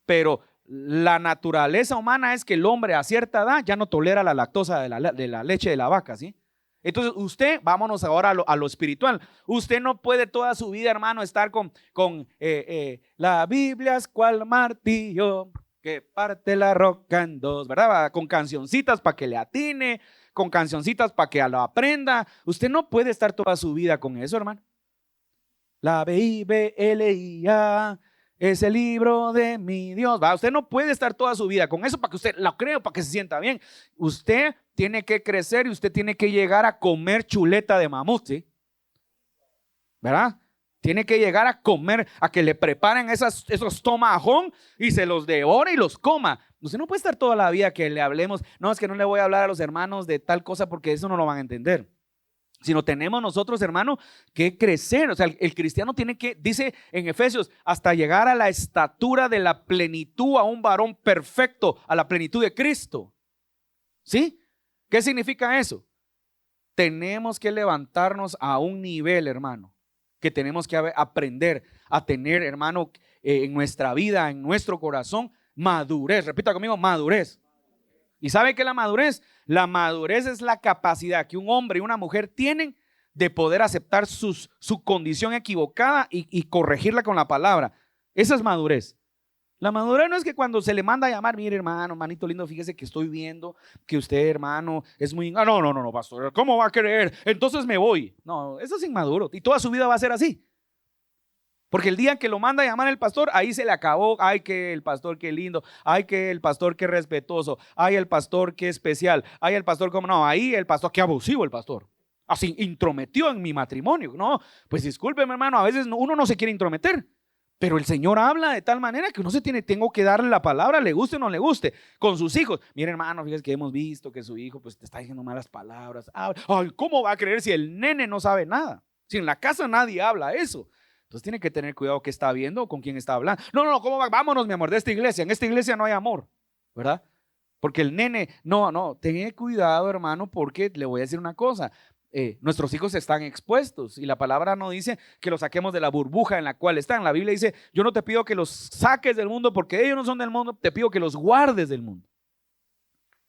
Pero la naturaleza humana es que el hombre a cierta edad ya no tolera la lactosa de la leche de la vaca, ¿sí? Entonces usted, vámonos ahora a lo espiritual. Usted no puede toda su vida, hermano, estar con la Biblia es cual martillo que parte la roca en dos, ¿verdad? Con cancioncitas para que le atine, con cancioncitas para que lo aprenda. Usted no puede estar toda su vida con eso, hermano. La Biblia es el libro de mi Dios. ¿Va? Usted no puede estar toda su vida con eso para que usted lo crea, para que se sienta bien. Usted tiene que crecer y usted tiene que llegar a comer chuleta de mamut, ¿sí? ¿Verdad? Tiene que llegar a comer, a que le preparen esos tomahawk y se los devore y los coma. Usted no puede estar toda la vida que le hablemos. No, es que no le voy a hablar a los hermanos de tal cosa porque eso no lo van a entender. Sino tenemos nosotros, hermano, que crecer. O sea, el cristiano tiene que, dice en Efesios, hasta llegar a la estatura de la plenitud, a un varón perfecto, a la plenitud de Cristo. ¿Sí? ¿Qué significa eso? Tenemos que levantarnos a un nivel, hermano, que tenemos que aprender a tener, hermano, en nuestra vida, en nuestro corazón, madurez. Repita conmigo, madurez. ¿Y sabe qué es la madurez? La madurez es la capacidad que un hombre y una mujer tienen de poder aceptar su condición equivocada y corregirla con la palabra. Esa es madurez. La madurez no es que cuando se le manda a llamar, mire hermano, manito lindo, fíjese que estoy viendo que usted, hermano, es muy... No, pastor, ¿cómo va a creer? Entonces me voy. No, eso es inmaduro y toda su vida va a ser así. Porque el día que lo manda a llamar el pastor, ahí se le acabó. Ay, que el pastor, qué lindo. Ay, que el pastor, qué respetuoso. Ay, el pastor, qué especial. Ay, el pastor, cómo no. Ahí el pastor, qué abusivo el pastor. Así, intrometió en mi matrimonio. No, pues discúlpeme, hermano, a veces uno no se quiere intrometer. Pero el Señor habla de tal manera que uno tengo que darle la palabra, le guste o no le guste, con sus hijos. Miren, hermano, fíjese que hemos visto que su hijo pues te está diciendo malas palabras. Ay, ¿cómo va a creer si el nene no sabe nada? Si en la casa nadie habla eso. Entonces tiene que tener cuidado qué está viendo o con quién está hablando. No, ¿cómo va? Vámonos, mi amor, de esta iglesia. En esta iglesia no hay amor, ¿verdad? Porque el nene, no, tenga cuidado, hermano, porque le voy a decir una cosa. Nuestros hijos están expuestos y la palabra no dice que los saquemos de la burbuja en la cual están. La Biblia dice, yo no te pido que los saques del mundo porque ellos no son del mundo, te pido que los guardes del mundo.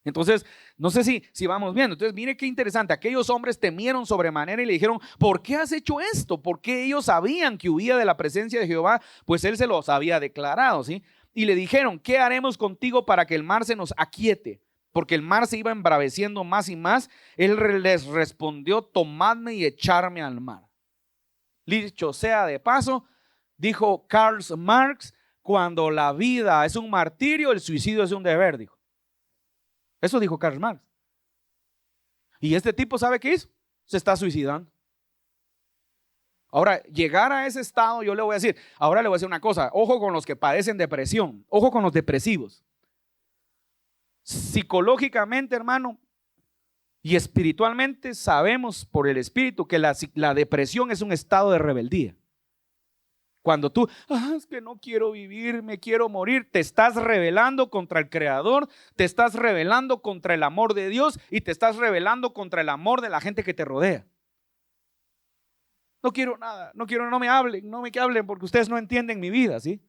Entonces, no sé si vamos viendo. Entonces, mire qué interesante. Aquellos hombres temieron sobremanera y le dijeron, ¿por qué has hecho esto? Porque ellos sabían que huía de la presencia de Jehová, pues él se los había declarado, ¿sí? Y le dijeron, ¿qué haremos contigo para que el mar se nos aquiete? Porque el mar se iba embraveciendo más y más. Él les respondió, tomadme y echarme al mar. Dicho sea de paso, dijo Karl Marx, cuando la vida es un martirio, el suicidio es un deber, dijo. Eso dijo Karl Marx. Y este tipo, ¿sabe qué hizo? Se está suicidando. Ahora, llegar a ese estado, yo le voy a decir, ahora le voy a decir una cosa, ojo con los que padecen depresión, ojo con los depresivos. Psicológicamente, hermano, y espiritualmente sabemos por el espíritu que la depresión es un estado de rebeldía. Cuando tú, es que no quiero vivir, me quiero morir, te estás rebelando contra el Creador, te estás rebelando contra el amor de Dios y te estás rebelando contra el amor de la gente que te rodea. No quiero nada, no me hablen porque ustedes no entienden mi vida, ¿sí?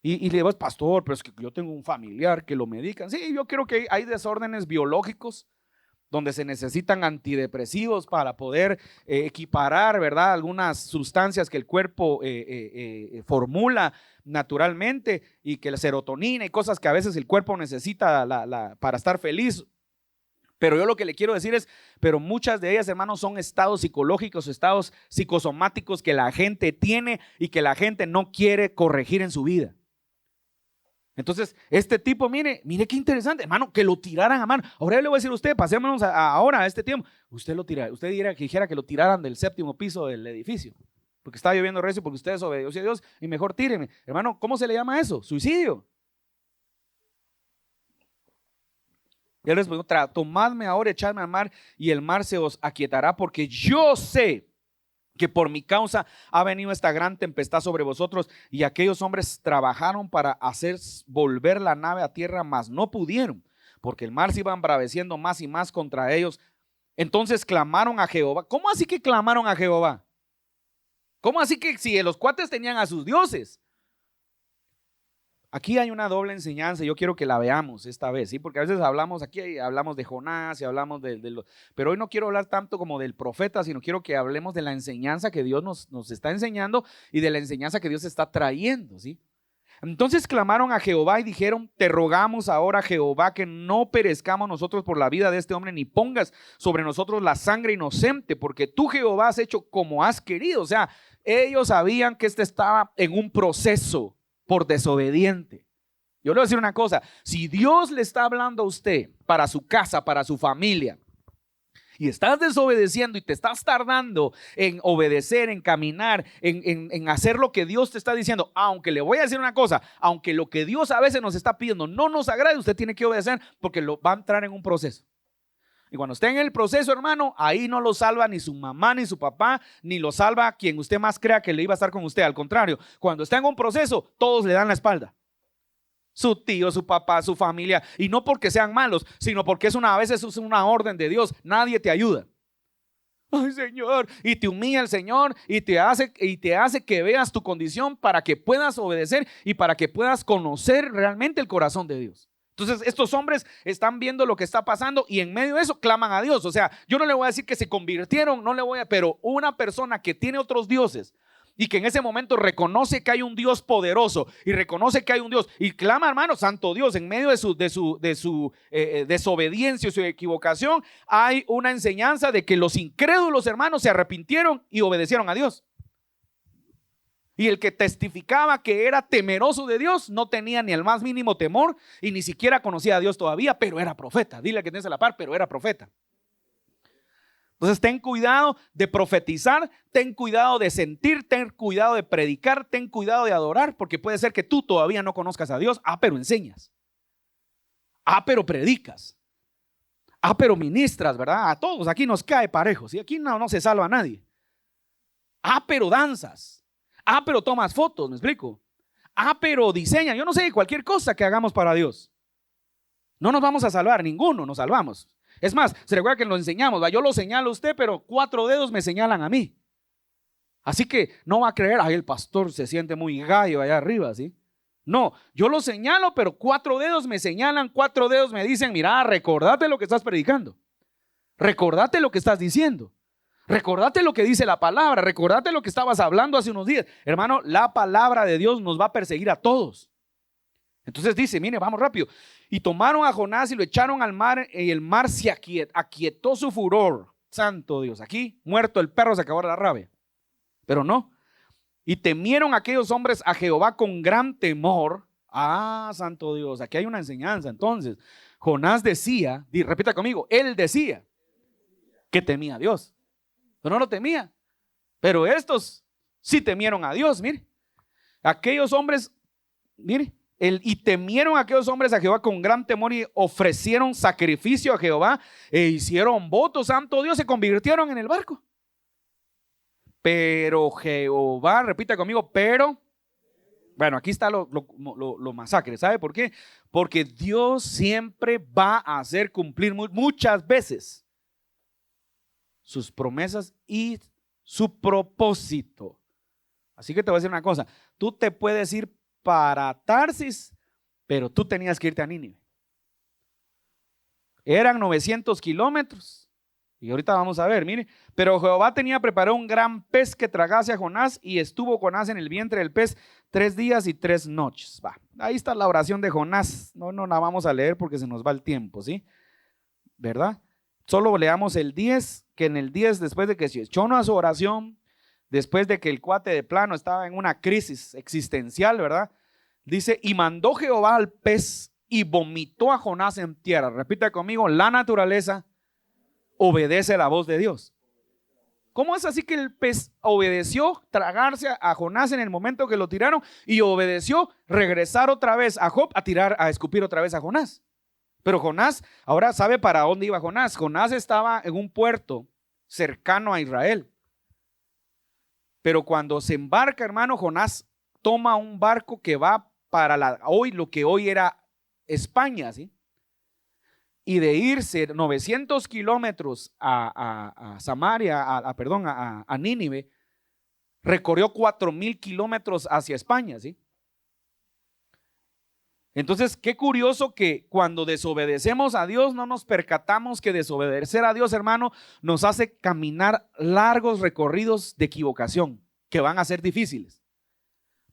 Y le digo, pastor, pero es que yo tengo un familiar que lo medican. Sí, yo creo que hay desórdenes biológicos donde se necesitan antidepresivos para poder equiparar, ¿verdad?, algunas sustancias que el cuerpo formula naturalmente y que la serotonina y cosas que a veces el cuerpo necesita para estar feliz. Pero yo lo que le quiero decir es, pero muchas de ellas, hermanos, son estados psicológicos, estados psicosomáticos que la gente tiene y que la gente no quiere corregir en su vida. Entonces, este tipo, mire qué interesante, hermano, que lo tiraran a mano. Ahora yo le voy a decir a usted, pasémonos ahora a este tiempo. Usted dijera que lo tiraran del 7º piso del edificio, porque estaba lloviendo recio, porque usted desobedeció a Dios y mejor tírenme. Hermano, ¿cómo se le llama eso? Suicidio. Y él respondió, tomadme ahora, echadme al mar y el mar se os aquietará, porque yo sé que por mi causa ha venido esta gran tempestad sobre vosotros. Y aquellos hombres trabajaron para hacer volver la nave a tierra, mas no pudieron, porque el mar se iba embraveciendo más y más contra ellos. Entonces clamaron a Jehová. ¿Cómo así que clamaron a Jehová? ¿Cómo así que si los cuates tenían a sus dioses? Aquí hay una doble enseñanza, yo quiero que la veamos esta vez, ¿sí? Porque a veces hablamos de Jonás y hablamos pero hoy no quiero hablar tanto como del profeta, sino quiero que hablemos de la enseñanza que Dios nos está enseñando y de la enseñanza que Dios está trayendo, ¿sí? Entonces clamaron a Jehová y dijeron, te rogamos ahora, Jehová, que no perezcamos nosotros por la vida de este hombre, ni pongas sobre nosotros la sangre inocente, porque tú, Jehová, has hecho como has querido. O sea, ellos sabían que este estaba en un proceso por desobediente. Yo le voy a decir una cosa, si Dios le está hablando a usted para su casa, para su familia, y estás desobedeciendo y te estás tardando en obedecer, en caminar, en hacer lo que Dios te está diciendo, aunque le voy a decir una cosa, aunque lo que Dios a veces nos está pidiendo no nos agrade, usted tiene que obedecer porque lo va a entrar en un proceso. Y cuando esté en el proceso, hermano, ahí no lo salva ni su mamá ni su papá, ni lo salva quien usted más crea que le iba a estar con usted. Al contrario, cuando está en un proceso, todos le dan la espalda. Su tío, su papá, su familia, y no porque sean malos, sino porque a veces es una orden de Dios. Nadie te ayuda. Ay, Señor, y te humilla el Señor y te hace que veas tu condición para que puedas obedecer y para que puedas conocer realmente el corazón de Dios. Entonces estos hombres están viendo lo que está pasando y en medio de eso claman a Dios. O sea, yo no le voy a decir que se convirtieron, pero una persona que tiene otros dioses y que en ese momento reconoce que hay un Dios poderoso y reconoce que hay un Dios y clama, hermano, santo Dios, en medio de su desobediencia y su equivocación, hay una enseñanza de que los incrédulos, hermanos, se arrepintieron y obedecieron a Dios. Y el que testificaba que era temeroso de Dios no tenía ni el más mínimo temor y ni siquiera conocía a Dios todavía, pero era profeta. Dile que tienes a la par, pero era profeta. Entonces ten cuidado de profetizar, ten cuidado de sentir, ten cuidado de predicar, ten cuidado de adorar, porque puede ser que tú todavía no conozcas a Dios. Pero enseñas. Pero predicas. Pero ministras, ¿verdad? A todos aquí nos cae parejos y aquí no se salva a nadie. Pero danzas. Pero tomas fotos, ¿me explico? Pero diseña, yo no sé, cualquier cosa que hagamos para Dios. No nos vamos a salvar, ninguno nos salvamos. Es más, se recuerda que lo enseñamos, ¿va? Yo lo señalo a usted, pero 4 dedos me señalan a mí. Así que no va a creer, el pastor se siente muy gallo allá arriba, ¿sí? No, yo lo señalo, pero 4 dedos me señalan, 4 dedos me dicen, mira, recordate lo que estás predicando. Recordate lo que estás diciendo. Recordate lo que dice la palabra, recordate lo que estabas hablando hace unos días. Hermano, la palabra de Dios nos va a perseguir a todos. Entonces dice, mire, vamos rápido. Y tomaron a Jonás y lo echaron al mar y el mar se aquietó su furor. Santo Dios, aquí muerto el perro se acabó la rabia. Pero no. Y temieron aquellos hombres a Jehová con gran temor. Santo Dios, aquí hay una enseñanza. Entonces, Jonás decía, repita conmigo, él decía que temía a Dios. No lo temía, pero estos sí temieron a Dios. Mire, aquellos hombres, y temieron aquellos hombres a Jehová con gran temor y ofrecieron sacrificio a Jehová e hicieron votos. Santo Dios, se convirtieron en el barco. Pero Jehová, repita conmigo, bueno, aquí está lo masacre. ¿Sabe por qué? Porque Dios siempre va a hacer cumplir muchas veces sus promesas y su propósito. Así que te voy a decir una cosa, tú te puedes ir para Tarsis, pero tú tenías que irte a Nínive. Eran 900 kilómetros y ahorita vamos a ver, mire, pero Jehová tenía preparado un gran pez que tragase a Jonás y estuvo Jonás en el vientre del pez 3 días y 3 noches. Ahí está la oración de Jonás, no la vamos a leer porque se nos va el tiempo, ¿sí? ¿Verdad? Solo leamos el 10, que en el 10, después de que se echó una su oración, después de que el cuate de plano estaba en una crisis existencial, ¿verdad? Dice, y mandó Jehová al pez y vomitó a Jonás en tierra. Repita conmigo, la naturaleza obedece la voz de Dios. ¿Cómo es así que el pez obedeció tragarse a Jonás en el momento que lo tiraron y obedeció regresar otra vez a Job a escupir otra vez a Jonás? Pero Jonás, ahora sabe para dónde iba Jonás. Jonás estaba en un puerto cercano a Israel. Pero cuando se embarca, hermano, Jonás toma un barco que va para lo que hoy era España, ¿sí? Y de irse 900 kilómetros a Samaria, a Nínive, recorrió 4,000 kilómetros hacia España, ¿sí? Entonces, qué curioso que cuando desobedecemos a Dios no nos percatamos que desobedecer a Dios, hermano, nos hace caminar largos recorridos de equivocación que van a ser difíciles,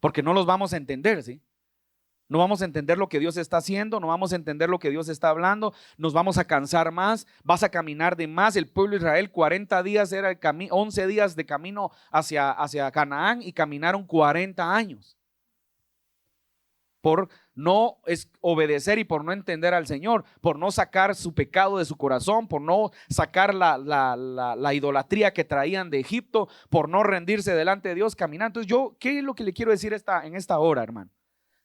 porque no los vamos a entender, ¿sí? No vamos a entender lo que Dios está haciendo, no vamos a entender lo que Dios está hablando, nos vamos a cansar más, vas a caminar de más. El pueblo de Israel 40 días era 11 días de camino hacia Canaán y caminaron 40 años. Por no obedecer y por no entender al Señor, por no sacar su pecado de su corazón, por no sacar la idolatría que traían de Egipto, por no rendirse delante de Dios, caminando. Entonces ¿qué es lo que le quiero decir en esta hora, hermano?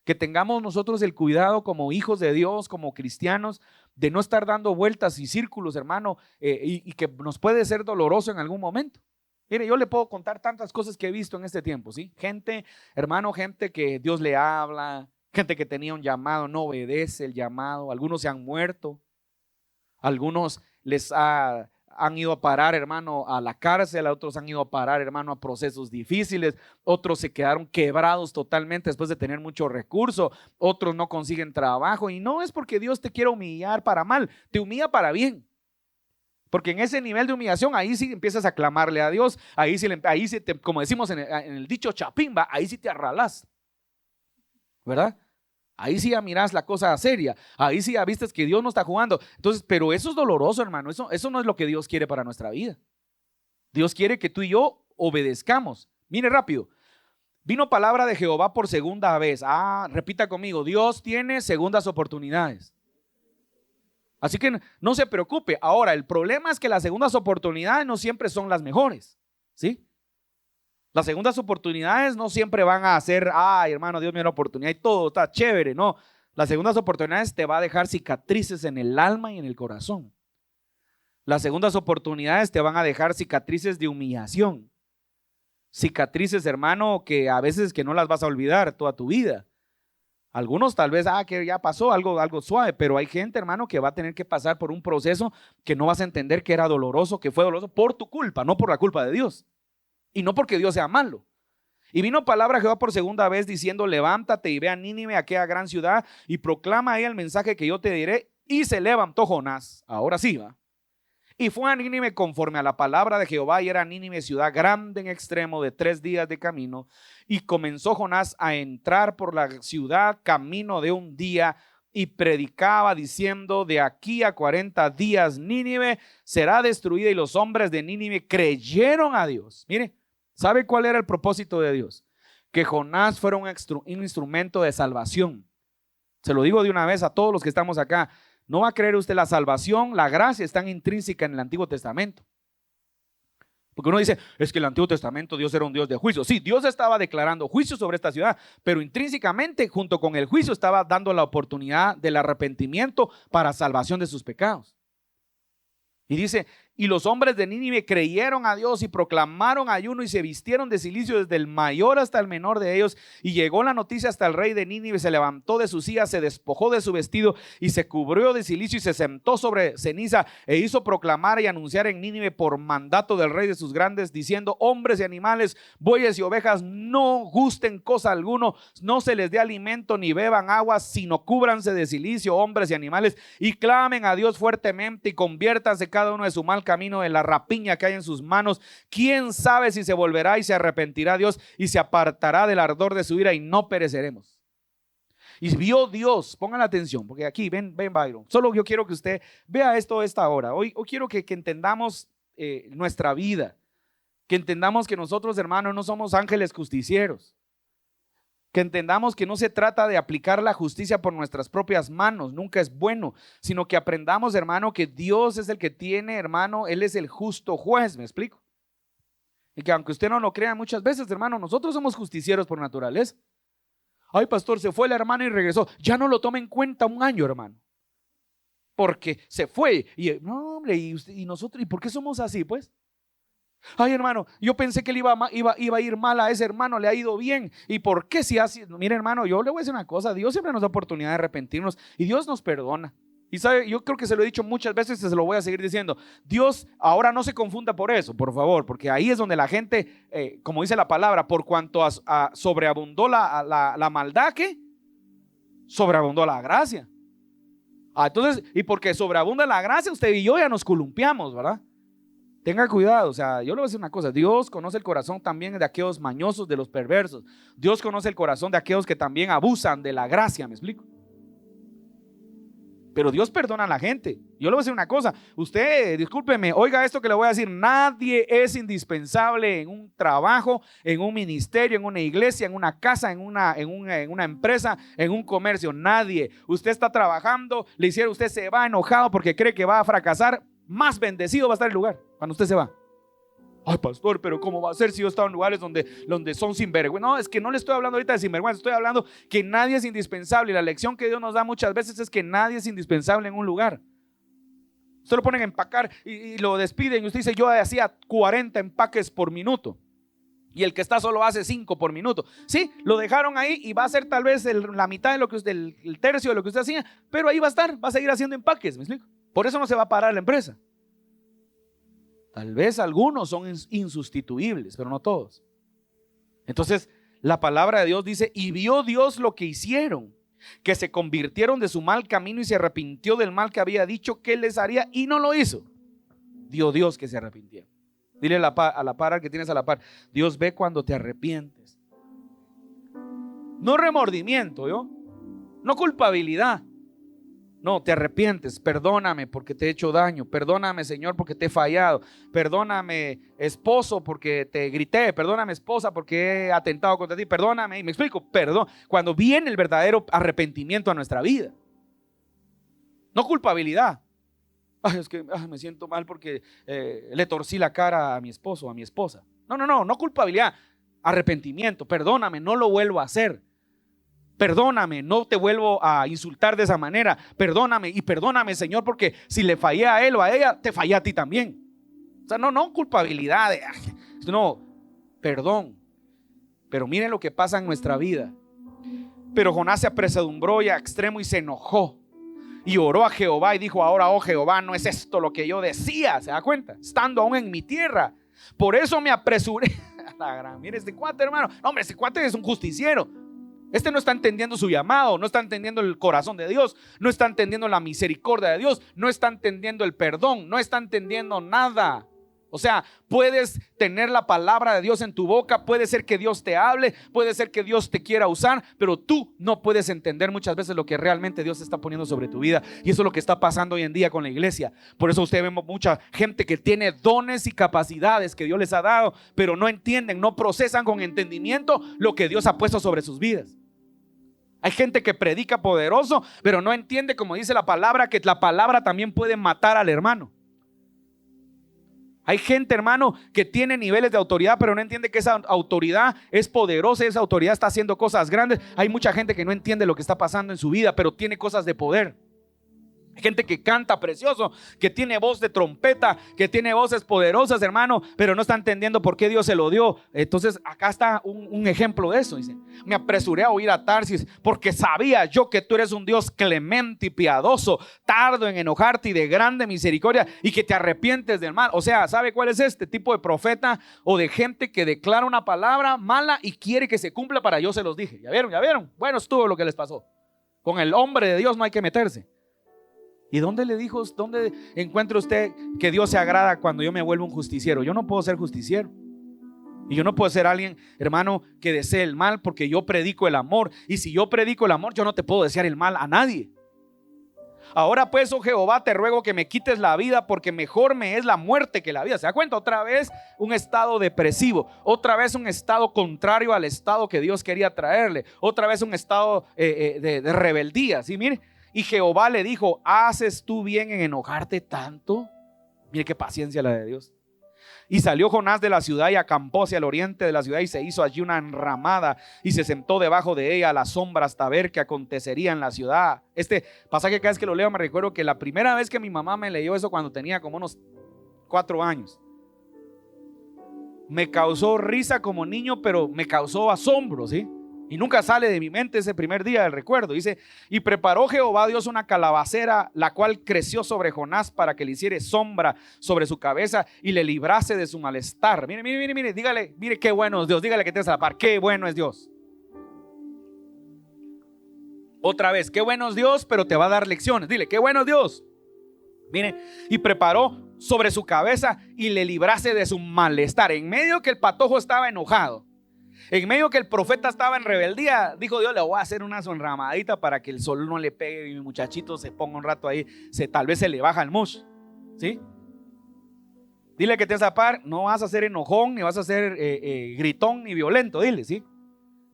Que tengamos nosotros el cuidado como hijos de Dios, como cristianos, de no estar dando vueltas y círculos, hermano, y que nos puede ser doloroso en algún momento. Mire, yo le puedo contar tantas cosas que he visto en este tiempo, ¿sí? Gente que Dios le habla, gente que tenía un llamado, no obedece el llamado, algunos se han muerto, algunos les ha han ido a parar, hermano, a la cárcel, otros han ido a parar, hermano, a procesos difíciles, otros se quedaron quebrados totalmente después de tener mucho recurso, otros no consiguen trabajo, y no es porque Dios te quiera humillar para mal, te humilla para bien. Porque en ese nivel de humillación, ahí sí empiezas a clamarle a Dios, ahí sí como decimos en el dicho chapimba, ahí sí te arralás, ¿verdad? Ahí sí ya mirás la cosa seria, ahí sí ya vistes que Dios no está jugando. Entonces, pero eso es doloroso, hermano, eso no es lo que Dios quiere para nuestra vida. Dios quiere que tú y yo obedezcamos. Mire rápido, vino palabra de Jehová por segunda vez. Repita conmigo, Dios tiene segundas oportunidades. Así que no se preocupe. Ahora, el problema es que las segundas oportunidades no siempre son las mejores, ¿sí? Las segundas oportunidades no siempre van a ser, ay hermano, Dios me dio una oportunidad y todo está chévere, no. Las segundas oportunidades te va a dejar cicatrices en el alma y en el corazón. Las segundas oportunidades te van a dejar cicatrices de humillación. Cicatrices, hermano, que a veces que no las vas a olvidar toda tu vida. Algunos tal vez, que ya pasó algo suave, pero hay gente, hermano, que va a tener que pasar por un proceso que no vas a entender que era doloroso, que fue doloroso por tu culpa, no por la culpa de Dios. Y no porque Dios sea malo. Y vino palabra de Jehová por segunda vez diciendo, levántate y ve a Nínive, aquella gran ciudad, y proclama ahí el mensaje que yo te diré. Y se levantó Jonás, ahora sí va, y fue a Nínive conforme a la palabra de Jehová, y era Nínive ciudad grande en extremo de 3 días de camino. Y comenzó Jonás a entrar por la ciudad camino de un día, y predicaba diciendo, de aquí a 40 días Nínive será destruida. Y los hombres de Nínive creyeron a Dios. Mire, ¿sabe cuál era el propósito de Dios? Que Jonás fuera un instrumento de salvación. Se lo digo de una vez a todos los que estamos acá. No va a creer usted, la salvación, la gracia están intrínseca en el Antiguo Testamento. Porque uno dice, es que el Antiguo Testamento Dios era un Dios de juicio. Sí, Dios estaba declarando juicio sobre esta ciudad, pero intrínsecamente junto con el juicio estaba dando la oportunidad del arrepentimiento para salvación de sus pecados. Y dice, y los hombres de Nínive creyeron a Dios y proclamaron ayuno y se vistieron de cilicio desde el mayor hasta el menor de ellos. Y llegó la noticia hasta el rey de Nínive, se levantó de su silla, se despojó de su vestido y se cubrió de cilicio y se sentó sobre ceniza e hizo proclamar y anunciar en Nínive por mandato del rey de sus grandes, diciendo, hombres y animales, bueyes y ovejas, no gusten cosa alguno, no se les dé alimento ni beban agua, sino cúbranse de cilicio, hombres y animales, y clamen a Dios fuertemente y conviértanse cada uno de su mal camino, de la rapiña que hay en sus manos. Quién sabe si se volverá y se arrepentirá Dios y se apartará del ardor de su ira y no pereceremos. Y vio Dios, pongan atención, porque aquí ven Byron, solo yo quiero que usted vea esto esta hora. Hoy quiero que entendamos nuestra vida, que entendamos que nosotros, hermanos, no somos ángeles justicieros. Que entendamos que no se trata de aplicar la justicia por nuestras propias manos, nunca es bueno, sino que aprendamos, hermano, que Dios es el que tiene, hermano, Él es el justo juez, ¿me explico? Y que aunque usted no lo crea muchas veces, hermano, nosotros somos justicieros por naturaleza. Ay, pastor, se fue la hermana y regresó. Ya no lo tome en cuenta un año, hermano, porque se fue. Y no, hombre, y nosotros, ¿y por qué somos así, pues? Ay, hermano, yo pensé que le iba a ir mal a ese hermano, le ha ido bien. ¿Y por qué si así? Mire, hermano, yo le voy a decir una cosa, Dios siempre nos da oportunidad de arrepentirnos y Dios nos perdona. Y sabe, yo creo que se lo he dicho muchas veces y se lo voy a seguir diciendo. Dios ahora no se confunda por eso, por favor, porque ahí es donde la gente, como dice la palabra, por cuanto sobreabundó la maldad, ¿qué? Sobreabundó la gracia. Entonces, y porque sobreabunda la gracia, usted y yo ya nos columpiamos, ¿verdad? Tenga cuidado, o sea, yo le voy a decir una cosa, Dios conoce el corazón también de aquellos mañosos, de los perversos. Dios conoce el corazón de aquellos que también abusan de la gracia, ¿me explico? Pero Dios perdona a la gente. Yo le voy a decir una cosa, usted, discúlpeme, oiga esto que le voy a decir, nadie es indispensable en un trabajo, en un ministerio, en una iglesia, en una casa, en una empresa, en un comercio, nadie. Usted está trabajando, usted se va enojado porque cree que va a fracasar, más bendecido va a estar el lugar cuando usted se va. Ay, pastor, pero ¿cómo va a ser si yo he estado en lugares donde son sinvergüenza? No, es que no le estoy hablando ahorita de sinvergüenza, estoy hablando que nadie es indispensable. Y la lección que Dios nos da muchas veces es que nadie es indispensable en un lugar. Usted lo ponen a empacar y lo despiden y usted dice, yo hacía 40 empaques por minuto. Y el que está solo hace 5 por minuto. Sí, lo dejaron ahí y va a ser tal vez la mitad de lo que usted, el tercio de lo que usted hacía, pero ahí va a estar, va a seguir haciendo empaques, ¿me explico? Por eso no se va a parar la empresa. Tal vez algunos son insustituibles, pero no todos. Entonces, la palabra de Dios dice: y vio Dios lo que hicieron, que se convirtieron de su mal camino y se arrepintió del mal que había dicho que les haría y no lo hizo. Dio Dios que se arrepintieron. Dile a la par al que tienes a la par: Dios ve cuando te arrepientes. No remordimiento, no culpabilidad. No, te arrepientes. Perdóname porque te he hecho daño. Perdóname, Señor, porque te he fallado. Perdóname, esposo, porque te grité. Perdóname, esposa, porque he atentado contra ti. Perdóname. Y me explico, perdón. Cuando viene el verdadero arrepentimiento a nuestra vida. No culpabilidad. Es que me siento mal porque le torcí la cara a mi esposo o a mi esposa. No culpabilidad. Arrepentimiento. Perdóname, no lo vuelvo a hacer. Perdóname, no te vuelvo a insultar de esa manera. Perdóname y perdóname, Señor, porque si le fallé a él o a ella, te fallé a ti también. O sea, no culpabilidad, no, perdón. Pero miren lo que pasa en nuestra vida. Pero Jonás se apresuró y a extremo y se enojó y oró a Jehová y dijo: ahora, oh Jehová, no es esto lo que yo decía. ¿Se da cuenta? Estando aún en mi tierra. Por eso me apresuré. Mire este cuate, hermano. No, hombre, este cuate es un justiciero. Este no está entendiendo su llamado, no está entendiendo el corazón de Dios, no está entendiendo la misericordia de Dios, no está entendiendo el perdón, no está entendiendo nada. O sea, puedes tener la palabra de Dios en tu boca, puede ser que Dios te hable, puede ser que Dios te quiera usar, pero tú no puedes entender muchas veces lo que realmente Dios está poniendo sobre tu vida. Y eso es lo que está pasando hoy en día con la iglesia. Por eso usted ve mucha gente que tiene dones y capacidades que Dios les ha dado, pero no entienden, no procesan con entendimiento lo que Dios ha puesto sobre sus vidas. Hay gente que predica poderoso, pero no entiende, como dice la palabra, que la palabra también puede matar al hermano. Hay gente, hermano, que tiene niveles de autoridad, pero no entiende que esa autoridad es poderosa, esa autoridad está haciendo cosas grandes. Hay mucha gente que no entiende lo que está pasando en su vida, pero tiene cosas de poder. Hay gente que canta precioso, que tiene voz de trompeta, que tiene voces poderosas, hermano, pero no está entendiendo por qué Dios se lo dio. Entonces acá está un ejemplo de eso. Dice: me apresuré a huir a Tarsis porque sabía yo que tú eres un Dios clemente y piadoso, tardo en enojarte y de grande misericordia, y que te arrepientes del mal. O sea, ¿sabe cuál es este tipo de profeta o de gente que declara una palabra mala y quiere que se cumpla para yo se los dije? ¿Ya vieron? ¿Ya vieron? Bueno, estuvo lo que les pasó. Con el hombre de Dios no hay que meterse. ¿Y dónde le dijo, dónde encuentra usted que Dios se agrada cuando yo me vuelvo un justiciero? Yo no puedo ser justiciero. Y yo no puedo ser alguien, hermano, que desee el mal, porque yo predico el amor. Y si yo predico el amor, yo no te puedo desear el mal a nadie. Ahora pues, oh Jehová, te ruego que me quites la vida, porque mejor me es la muerte que la vida. ¿Se da cuenta? Otra vez un estado depresivo, otra vez un estado contrario al estado que Dios quería traerle, otra vez un estado de rebeldía. ¿Sí? Mire. Y Jehová le dijo: ¿haces tú bien en enojarte tanto? Mire qué paciencia la de Dios. Y salió Jonás de la ciudad y acampó hacia el oriente de la ciudad y se hizo allí una enramada y se sentó debajo de ella a la sombra hasta ver qué acontecería en la ciudad. Este pasaje, cada vez que lo leo me recuerdo que la primera vez que mi mamá me leyó eso, cuando tenía como unos 4 años, me causó risa como niño, pero me causó asombro, ¿sí? Y nunca sale de mi mente ese primer día del recuerdo. Dice: y preparó Jehová Dios una calabacera, la cual creció sobre Jonás para que le hiciere sombra sobre su cabeza y le librase de su malestar. Mire, dígale, mire qué bueno es Dios. Dígale que te a la par, qué bueno es Dios. Otra vez, qué bueno es Dios, pero te va a dar lecciones. Dile, qué bueno es Dios. Mire, y preparó sobre su cabeza y le librase de su malestar. En medio que el patojo estaba enojado, en medio que el profeta estaba en rebeldía, dijo Dios: le voy a hacer una sonramadita para que el sol no le pegue y mi muchachito se ponga un rato ahí, tal vez se le baja el mush. ¿Sí? Dile que te vas a par, no vas a ser enojón, ni vas a ser gritón, ni violento. Dile, ¿sí?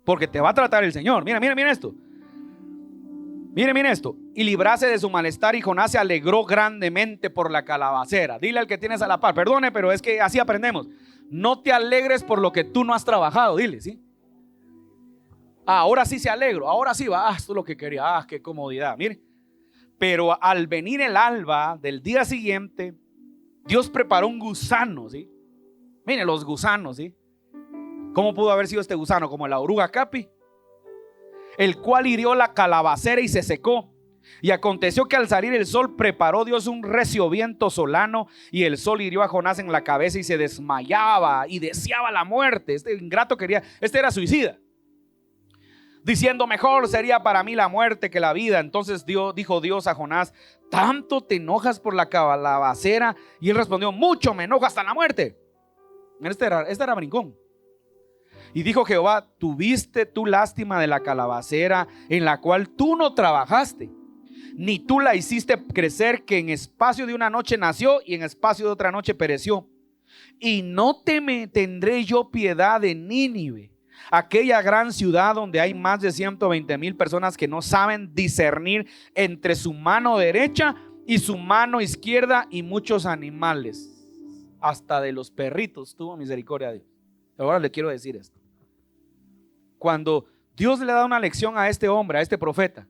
Porque te va a tratar el Señor. Mira esto. Mire esto. Y librase de su malestar, y Jonás se alegró grandemente por la calabacera. Dile al que tienes a la par: perdone, pero es que así aprendemos. No te alegres por lo que tú no has trabajado. Dile, ¿sí? Ahora sí se alegro, ahora sí va. Esto es lo que quería. Qué comodidad. Mire. Pero al venir el alba del día siguiente, Dios preparó un gusano, ¿sí? Mire los gusanos, ¿sí? ¿Cómo pudo haber sido este gusano? Como la oruga capi, el cual hirió la calabacera y se secó. Y aconteció que al salir el sol preparó Dios un recio viento solano, y el sol hirió a Jonás en la cabeza y se desmayaba y deseaba la muerte. Este ingrato quería, este era suicida, diciendo: mejor sería para mí la muerte que la vida. Entonces dijo Dios a Jonás: ¿tanto te enojas por la calabacera? Y él respondió: mucho me enojo hasta la muerte. Este era brincón. Y dijo Jehová: tuviste tú lástima de la calabacera en la cual tú no trabajaste, ni tú la hiciste crecer, que en espacio de una noche nació y en espacio de otra noche pereció. Y no tendré yo piedad de Nínive, aquella gran ciudad donde hay más de 120,000 personas que no saben discernir entre su mano derecha y su mano izquierda, y muchos animales, hasta de los perritos tuvo misericordia de Dios. Ahora le quiero decir esto: cuando Dios le da una lección a este hombre, a este profeta,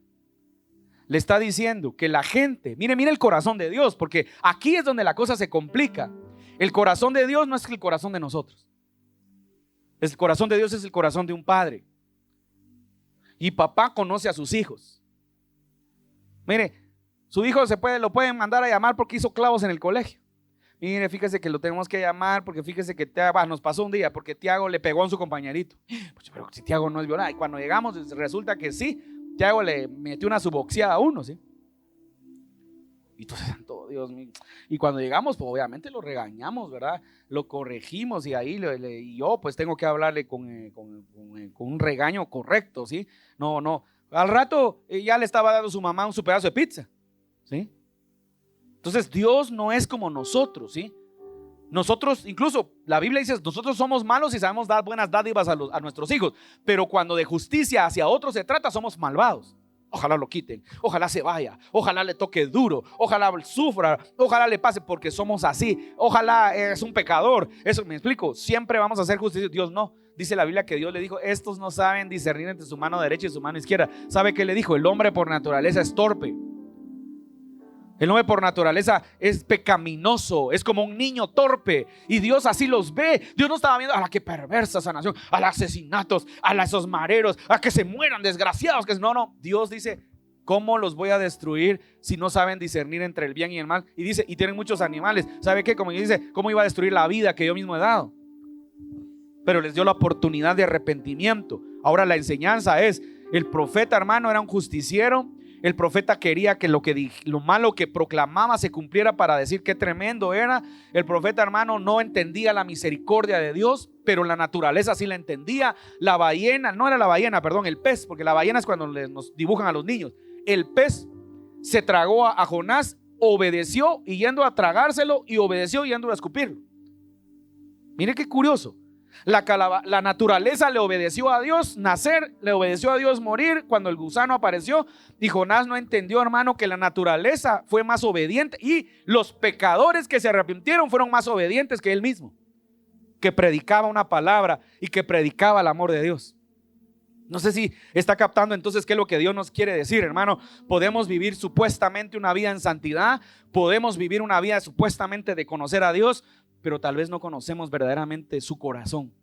le está diciendo que la gente, mire el corazón de Dios, porque aquí es donde la cosa se complica. El corazón de Dios no es el corazón de nosotros. El corazón de Dios es el corazón de un padre. Y papá conoce a sus hijos. Mire, su hijo lo pueden mandar a llamar porque hizo clavos en el colegio. Mire, fíjese que lo tenemos que llamar porque fíjese que nos pasó un día porque Tiago le pegó a su compañerito. Pues, pero si Tiago no es violado. Y cuando llegamos resulta que sí, Tiago le metió una suboxiada a uno, ¿sí? Y entonces, santo Dios mío. Y cuando llegamos, pues obviamente lo regañamos, ¿verdad? Lo corregimos, y ahí y yo pues tengo que hablarle con un regaño correcto, ¿sí? No. Al rato ya le estaba dando a su mamá su pedazo de pizza, ¿sí? Entonces Dios no es como nosotros, ¿sí? Nosotros, incluso la Biblia dice: nosotros somos malos y sabemos dar buenas dádivas a nuestros hijos, pero cuando de justicia hacia otros se trata, somos malvados. Ojalá lo quiten, ojalá se vaya, ojalá le toque duro, ojalá sufra, ojalá le pase, porque somos así. Ojalá es un pecador. Eso me explico. Siempre vamos a hacer justicia. Dios no. Dice la Biblia que Dios le dijo: estos no saben discernir entre su mano derecha y su mano izquierda. ¿Sabe qué le dijo? El hombre por naturaleza es torpe. El hombre por naturaleza es pecaminoso, es como un niño torpe, y Dios así los ve. Dios no estaba viendo a la que perversa esa nación, a los asesinatos, a esos mareros, a que se mueran desgraciados. No, Dios dice: ¿cómo los voy a destruir si no saben discernir entre el bien y el mal? Y dice: y tienen muchos animales. ¿Sabe qué? Como dice, ¿cómo iba a destruir la vida que yo mismo he dado? Pero les dio la oportunidad de arrepentimiento. Ahora la enseñanza es: el profeta, hermano, era un justiciero. El profeta quería que lo malo que proclamaba se cumpliera para decir qué tremendo era. El profeta, hermano, no entendía la misericordia de Dios, pero la naturaleza sí la entendía. La ballena, no era la ballena, perdón, el pez, porque la ballena es cuando nos dibujan a los niños. El pez se tragó a Jonás, obedeció y yendo a tragárselo, y obedeció yendo a escupirlo. Mire qué curioso. La naturaleza le obedeció a Dios nacer, le obedeció a Dios morir cuando el gusano apareció, y Jonás no entendió, hermano, que la naturaleza fue más obediente, y los pecadores que se arrepintieron fueron más obedientes que él mismo, que predicaba una palabra y que predicaba el amor de Dios. No sé si está captando entonces qué es lo que Dios nos quiere decir, hermano. Podemos vivir supuestamente una vida en santidad, podemos vivir una vida supuestamente de conocer a Dios, pero tal vez no conocemos verdaderamente su corazón,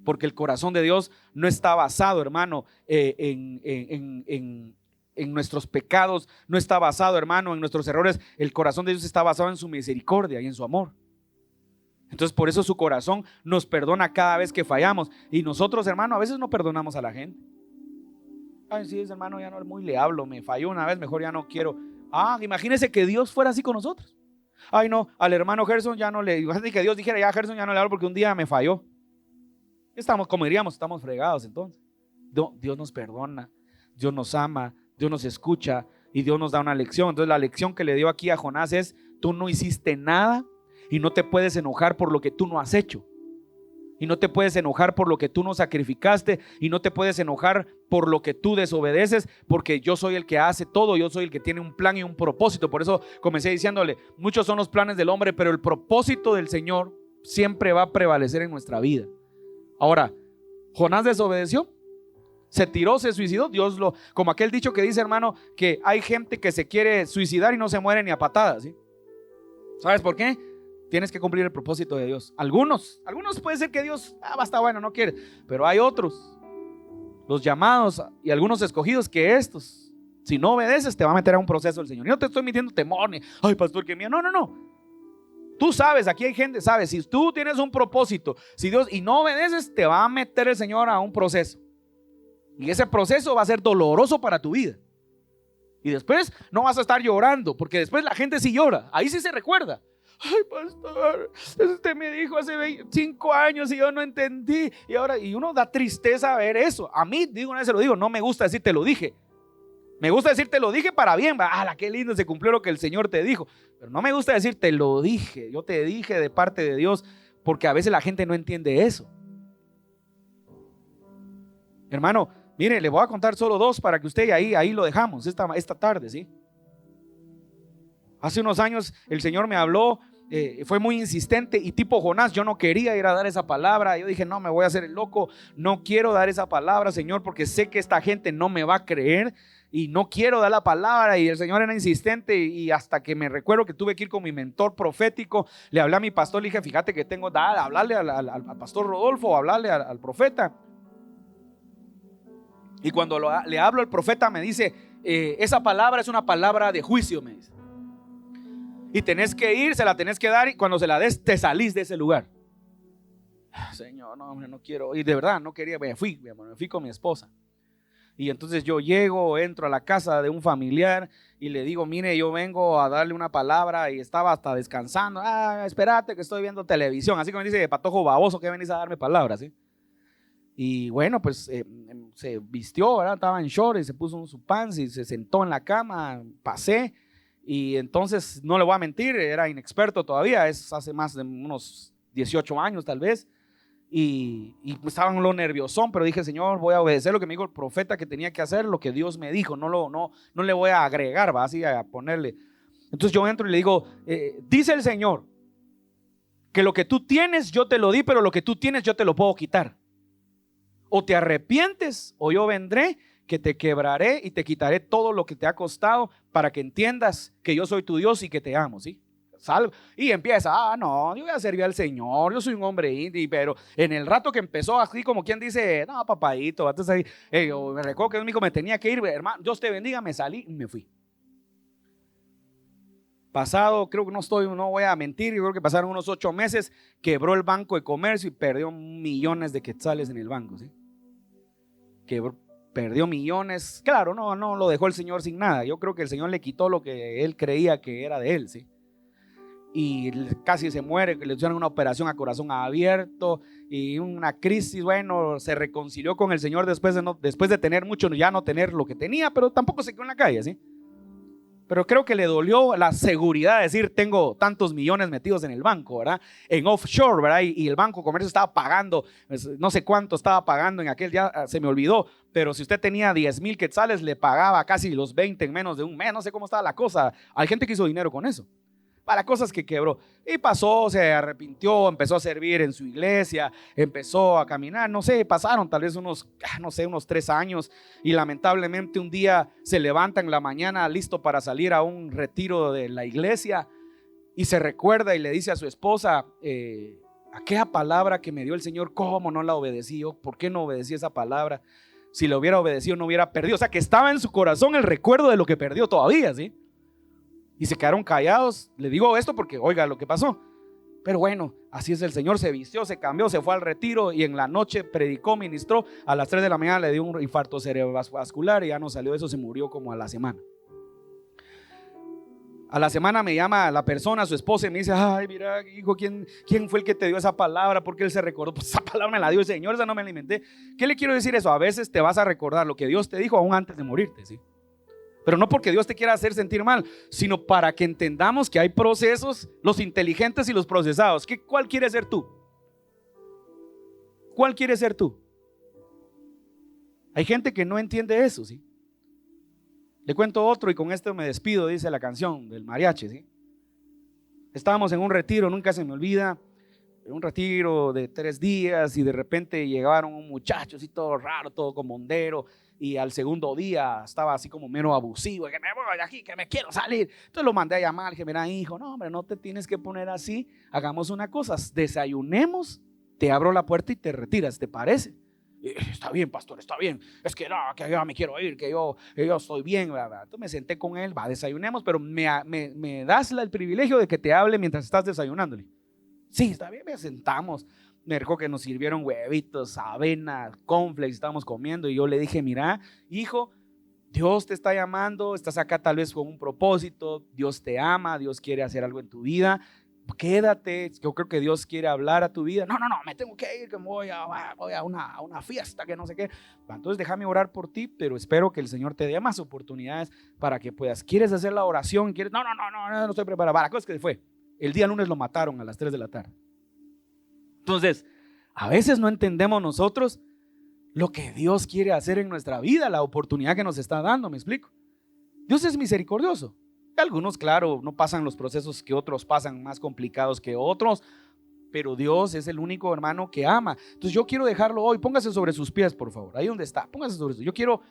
porque el corazón de Dios no está basado, hermano, en nuestros pecados, no está basado, hermano, en nuestros errores. El corazón de Dios está basado en su misericordia y en su amor. Entonces por eso su corazón nos perdona cada vez que fallamos, y nosotros, hermano, a veces no perdonamos a la gente. Ay, sí, hermano, ya no muy le hablo, me falló una vez, mejor ya no quiero. Imagínese que Dios fuera así con nosotros. Ay, no, al hermano Gerson ya no le, que Dios dijera: ya Gerson ya no le hablo porque un día me falló. Estamos, como diríamos, estamos fregados. Entonces Dios nos perdona, Dios nos ama, Dios nos escucha, y Dios nos da una lección. Entonces la lección que le dio aquí a Jonás es: tú no hiciste nada y no te puedes enojar por lo que tú no has hecho. Y no te puedes enojar por lo que tú no sacrificaste, y no te puedes enojar por lo que tú desobedeces, porque yo soy el que hace todo, yo soy el que tiene un plan y un propósito. Por eso comencé diciéndole: muchos son los planes del hombre, pero el propósito del Señor siempre va a prevalecer en nuestra vida. Ahora, Jonás desobedeció, se tiró, se suicidó. Dios como aquel dicho que dice, hermano, que hay gente que se quiere suicidar y no se muere ni a patadas, ¿sí? ¿Sabes por qué? Tienes que cumplir el propósito de Dios. Algunos puede ser que Dios, basta, bueno, no quiere, pero hay otros, los llamados y algunos escogidos, que estos Si no obedeces, te va a meter a un proceso el Señor. Y no te estoy metiendo temor, ni, ay, pastor, que mía. No, no, no. Tú sabes, aquí hay gente, sabes, si tú tienes un propósito, si Dios, y no obedeces, te va a meter el Señor a un proceso. Y ese proceso va a ser doloroso para tu vida. Y después no vas a estar llorando, porque después la gente sí llora. Ahí sí se recuerda. Ay, pastor, usted me dijo hace 25 años y yo no entendí. Y ahora, y uno da tristeza ver eso. A mí, digo, una vez se lo digo, no me gusta decir te lo dije. Me gusta decir te lo dije para bien. ¡Ah, qué lindo! Se cumplió lo que el Señor te dijo. Pero no me gusta decir te lo dije. Yo te dije de parte de Dios, porque a veces la gente no entiende eso. Hermano, mire, le voy a contar solo dos para que usted ahí lo dejamos esta tarde, ¿sí? Hace unos años el Señor me habló, fue muy insistente y tipo Jonás, yo no quería ir a dar esa palabra. Yo dije, no, me voy a hacer el loco, no quiero dar esa palabra, Señor, porque sé que esta gente no me va a creer y no quiero dar la palabra. Y el Señor era insistente y hasta que me recuerdo que tuve que ir con mi mentor profético, le hablé a mi pastor, le dije, fíjate que tengo, hablarle al pastor Rodolfo, hablarle al profeta. Y cuando le hablo al profeta me dice, esa palabra es una palabra de juicio, me dice. Y tenés que ir, se la tenés que dar y cuando se la des te salís de ese lugar. Señor, no, hombre, no quiero. Y de verdad no quería, me fui con mi esposa. Y entonces yo entro a la casa de un familiar y le digo, mire, yo vengo a darle una palabra y estaba hasta descansando. Espérate que estoy viendo televisión. Así como dice, patojo baboso, que venís a darme palabras, ¿sí? Y bueno, pues se vistió, ¿verdad? Estaba en short y se puso su pants y se sentó en la cama, pasé. Y entonces, no le voy a mentir, era inexperto todavía, es hace más de unos 18 años tal vez. Y pues estaba en lo nerviosón, pero dije, Señor, voy a obedecer lo que me dijo el profeta que tenía que hacer, lo que Dios me dijo, no le voy a agregar, va así a ponerle. Entonces yo entro y le digo, dice el Señor que lo que tú tienes yo te lo di, pero lo que tú tienes yo te lo puedo quitar. O te arrepientes o yo vendré, que te quebraré y te quitaré todo lo que te ha costado para que entiendas que yo soy tu Dios y que te amo, ¿sí? Salvo. Y empieza, no, yo voy a servir al Señor, yo soy un hombre indie, pero en el rato que empezó así como quien dice, no, papadito, entonces ahí, yo me recuerdo que Dios me dijo, me tenía que ir, hermano, Dios te bendiga, me salí y me fui. Pasado, creo que no voy a mentir, yo creo que pasaron unos 8 meses, quebró el Banco de Comercio y perdió millones de quetzales en el banco, ¿sí? Perdió millones, claro, no lo dejó el Señor sin nada. Yo creo que el Señor le quitó lo que él creía que era de él, ¿sí? Y casi se muere, le hicieron una operación a corazón abierto y una crisis. Bueno, se reconcilió con el Señor después de tener mucho, ya no tener lo que tenía, pero tampoco se quedó en la calle, ¿sí? Pero creo que le dolió la seguridad de decir, tengo tantos millones metidos en el banco, ¿verdad? En offshore, ¿verdad? Y el Banco de Comercio estaba pagando, no sé cuánto estaba pagando en aquel día, se me olvidó, pero si usted tenía 10,000 quetzales, le pagaba casi los 20 en menos de un mes, no sé cómo estaba la cosa. Hay gente que hizo dinero con eso, para cosas que quebró. Y pasó, se arrepintió, empezó a servir en su iglesia, empezó a caminar, no sé, pasaron tal vez unos 3 años y lamentablemente un día se levanta en la mañana listo para salir a un retiro de la iglesia y se recuerda y le dice a su esposa, aquella palabra que me dio el Señor, ¿cómo no la obedecí yo? ¿Por qué no obedecí esa palabra? Si la hubiera obedecido no hubiera perdido. O sea, que estaba en su corazón el recuerdo de lo que perdió todavía, ¿sí? Y se quedaron callados. Le digo esto porque oiga lo que pasó. Pero bueno, así es el Señor. Se vistió, se cambió, se fue al retiro y en la noche predicó, ministró. A las 3 de la mañana le dio un infarto cerebrovascular y ya no salió de eso, se murió como a la semana. A la semana me llama la persona, su esposa, y me dice, ay, mira, hijo, ¿quién fue el que te dio esa palabra? Porque él se recordó. Pues esa palabra me la dio el Señor, esa no me la inventé. ¿Qué le quiero decir eso? A veces te vas a recordar lo que Dios te dijo aún antes de morirte, ¿sí? Pero no porque Dios te quiera hacer sentir mal, sino para que entendamos que hay procesos, los inteligentes y los procesados. ¿Cuál quieres ser tú? ¿Cuál quieres ser tú? Hay gente que no entiende eso, ¿sí? Le cuento otro y con esto me despido, dice la canción del mariachi, ¿sí? Estábamos en un retiro, nunca se me olvida, un retiro de 3 días y de repente llegaron un muchacho así todo raro, todo como hondero. Y al segundo día estaba así como menos abusivo, que me voy de aquí, que me quiero salir. Entonces lo mandé a llamar, que mira, hijo, no hombre, no te tienes que poner así. Hagamos una cosa, desayunemos, te abro la puerta y te retiras, ¿te parece? Está bien, pastor, está bien. Es que no, que yo me quiero ir, que yo estoy bien. Entonces me senté con él, desayunemos, pero me das el privilegio de que te hable mientras estás desayunándole. Sí, está bien, me sentamos. Me dijo que nos sirvieron huevitos, avena, cornflakes, estábamos comiendo. Y yo le dije, mira, hijo, Dios te está llamando, estás acá tal vez con un propósito, Dios te ama, Dios quiere hacer algo en tu vida. Quédate, yo creo que Dios quiere hablar a tu vida. No, me tengo que ir, que voy a una fiesta, que no sé qué. Entonces déjame orar por ti, pero espero que el Señor te dé más oportunidades para que puedas. ¿Quieres hacer la oración? ¿Quieres? No estoy preparado. La cosa es que fue. El día lunes lo mataron a las 3 de la tarde. Entonces, a veces no entendemos nosotros lo que Dios quiere hacer en nuestra vida, la oportunidad que nos está dando, ¿me explico? Dios es misericordioso. Algunos, claro, no pasan los procesos que otros pasan, más complicados que otros, pero Dios es el único hermano que ama. Entonces yo quiero dejarlo hoy. Póngase sobre sus pies, por favor, ahí donde está, póngase sobre sus. Yo quiero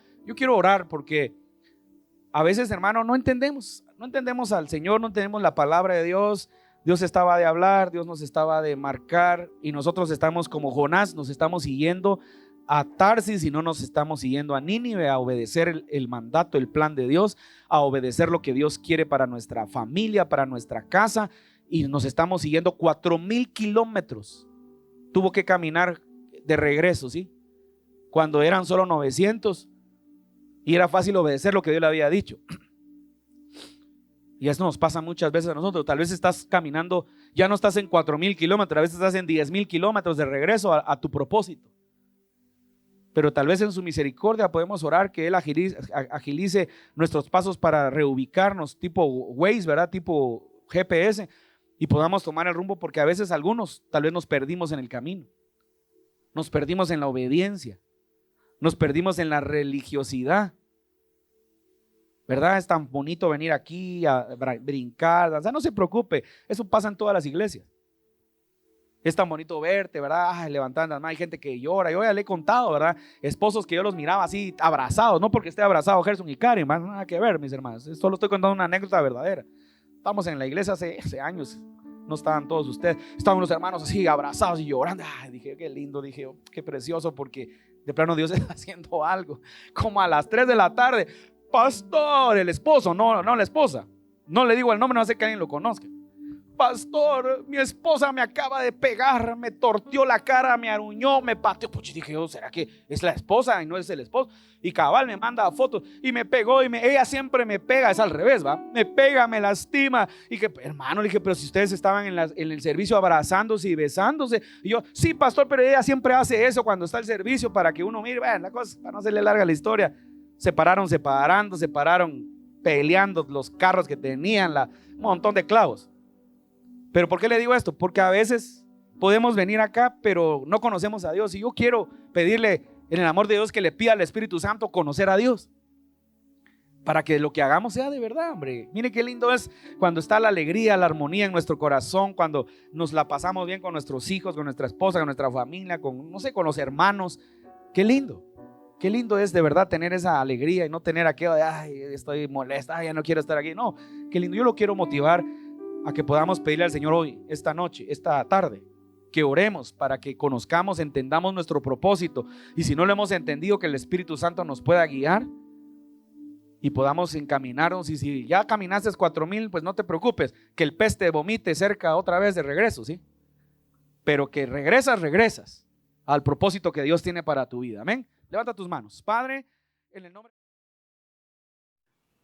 orar, porque a veces, hermano, no entendemos al Señor, no entendemos la palabra de Dios. Dios estaba de hablar, Dios nos estaba de marcar, y nosotros estamos como Jonás, nos estamos siguiendo a Tarsis y no nos estamos siguiendo a Nínive, a obedecer el mandato, el plan de Dios, a obedecer lo que Dios quiere para nuestra familia, para nuestra casa, y nos estamos siguiendo 4,000 kilómetros. Tuvo que caminar de regreso, ¿sí? Cuando eran solo 900 y era fácil obedecer lo que Dios le había dicho. Y eso nos pasa muchas veces a nosotros. Tal vez estás caminando, ya no estás en 4,000 kilómetros, a veces estás en 10,000 kilómetros de regreso a tu propósito. Pero tal vez en su misericordia podemos orar que Él agilice nuestros pasos para reubicarnos, tipo Waze, ¿verdad? Tipo GPS, y podamos tomar el rumbo, porque a veces algunos tal vez nos perdimos en el camino, nos perdimos en la obediencia, nos perdimos en la religiosidad, ¿verdad? Es tan bonito venir aquí a brincar, o sea, no se preocupe, eso pasa en todas las iglesias. Es tan bonito verte, ¿verdad? Levantando las manos. Hay gente que llora. Yo ya le he contado, ¿verdad? Esposos que yo los miraba así abrazados. No porque esté abrazado Gerson y Karen, más nada que ver, mis hermanos. Solo estoy contando una anécdota verdadera. Estamos en la iglesia hace años. No estaban todos ustedes. Estaban los hermanos así abrazados y llorando. Dije, qué lindo. Dije, qué precioso, porque de plano Dios está haciendo algo. Como a las 3 de la tarde. Pastor, el esposo, no la esposa. No le digo el nombre, no sé que alguien lo conozca. Pastor, mi esposa me acaba de pegar, me torteó la cara, me aruñó, me pateó. Pues dije yo, ¿será que es la esposa y no es el esposo? Y cabal me manda fotos y me pegó ella siempre me pega, es al revés, ¿va? Me pega, me lastima. Y que, hermano, le dije, pero si ustedes estaban en el servicio abrazándose y besándose. Y yo, sí, pastor, pero ella siempre hace eso cuando está el servicio para que uno mire, la cosa, para no hacerle larga la historia. Se pararon peleando los carros que tenían, un montón de clavos. Pero ¿por qué le digo esto? Porque a veces podemos venir acá, pero no conocemos a Dios. Y yo quiero pedirle en el amor de Dios que le pida al Espíritu Santo conocer a Dios, para que lo que hagamos sea de verdad, hombre. Mire qué lindo es cuando está la alegría, la armonía en nuestro corazón, cuando nos la pasamos bien con nuestros hijos, con nuestra esposa, con nuestra familia, con los hermanos. Qué lindo es de verdad tener esa alegría y no tener aquello de, estoy molesta, ya no quiero estar aquí. No, qué lindo. Yo lo quiero motivar a que podamos pedirle al Señor hoy, esta noche, esta tarde, que oremos para que conozcamos, entendamos nuestro propósito, y si no lo hemos entendido, que el Espíritu Santo nos pueda guiar y podamos encaminarnos. Y si ya caminaste 4,000, pues no te preocupes, que el pez te vomite cerca otra vez de regreso, ¿sí? Pero que regresas al propósito que Dios tiene para tu vida. Amén. Levanta tus manos. Padre, en el nombre.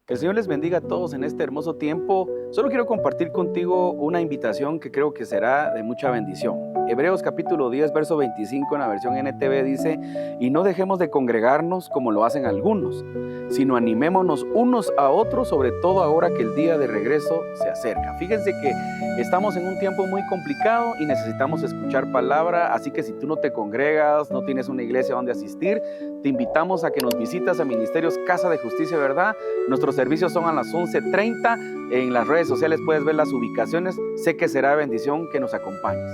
Que el Señor les bendiga a todos en este hermoso tiempo. Solo quiero compartir contigo una invitación que creo que será de mucha bendición. Hebreos capítulo 10, verso 25 en la versión NTV dice: y no dejemos de congregarnos como lo hacen algunos, sino animémonos unos a otros, sobre todo ahora que el día de regreso se acerca. Fíjense que estamos en un tiempo muy complicado y necesitamos escuchar palabra, así que si tú no te congregas, no tienes una iglesia donde asistir, te invitamos a que nos visitas a Ministerios Casa de Justicia y Verdad. Nuestros servicios son a las 11:30. En las redes sociales puedes ver las ubicaciones. Sé que será bendición que nos acompañes.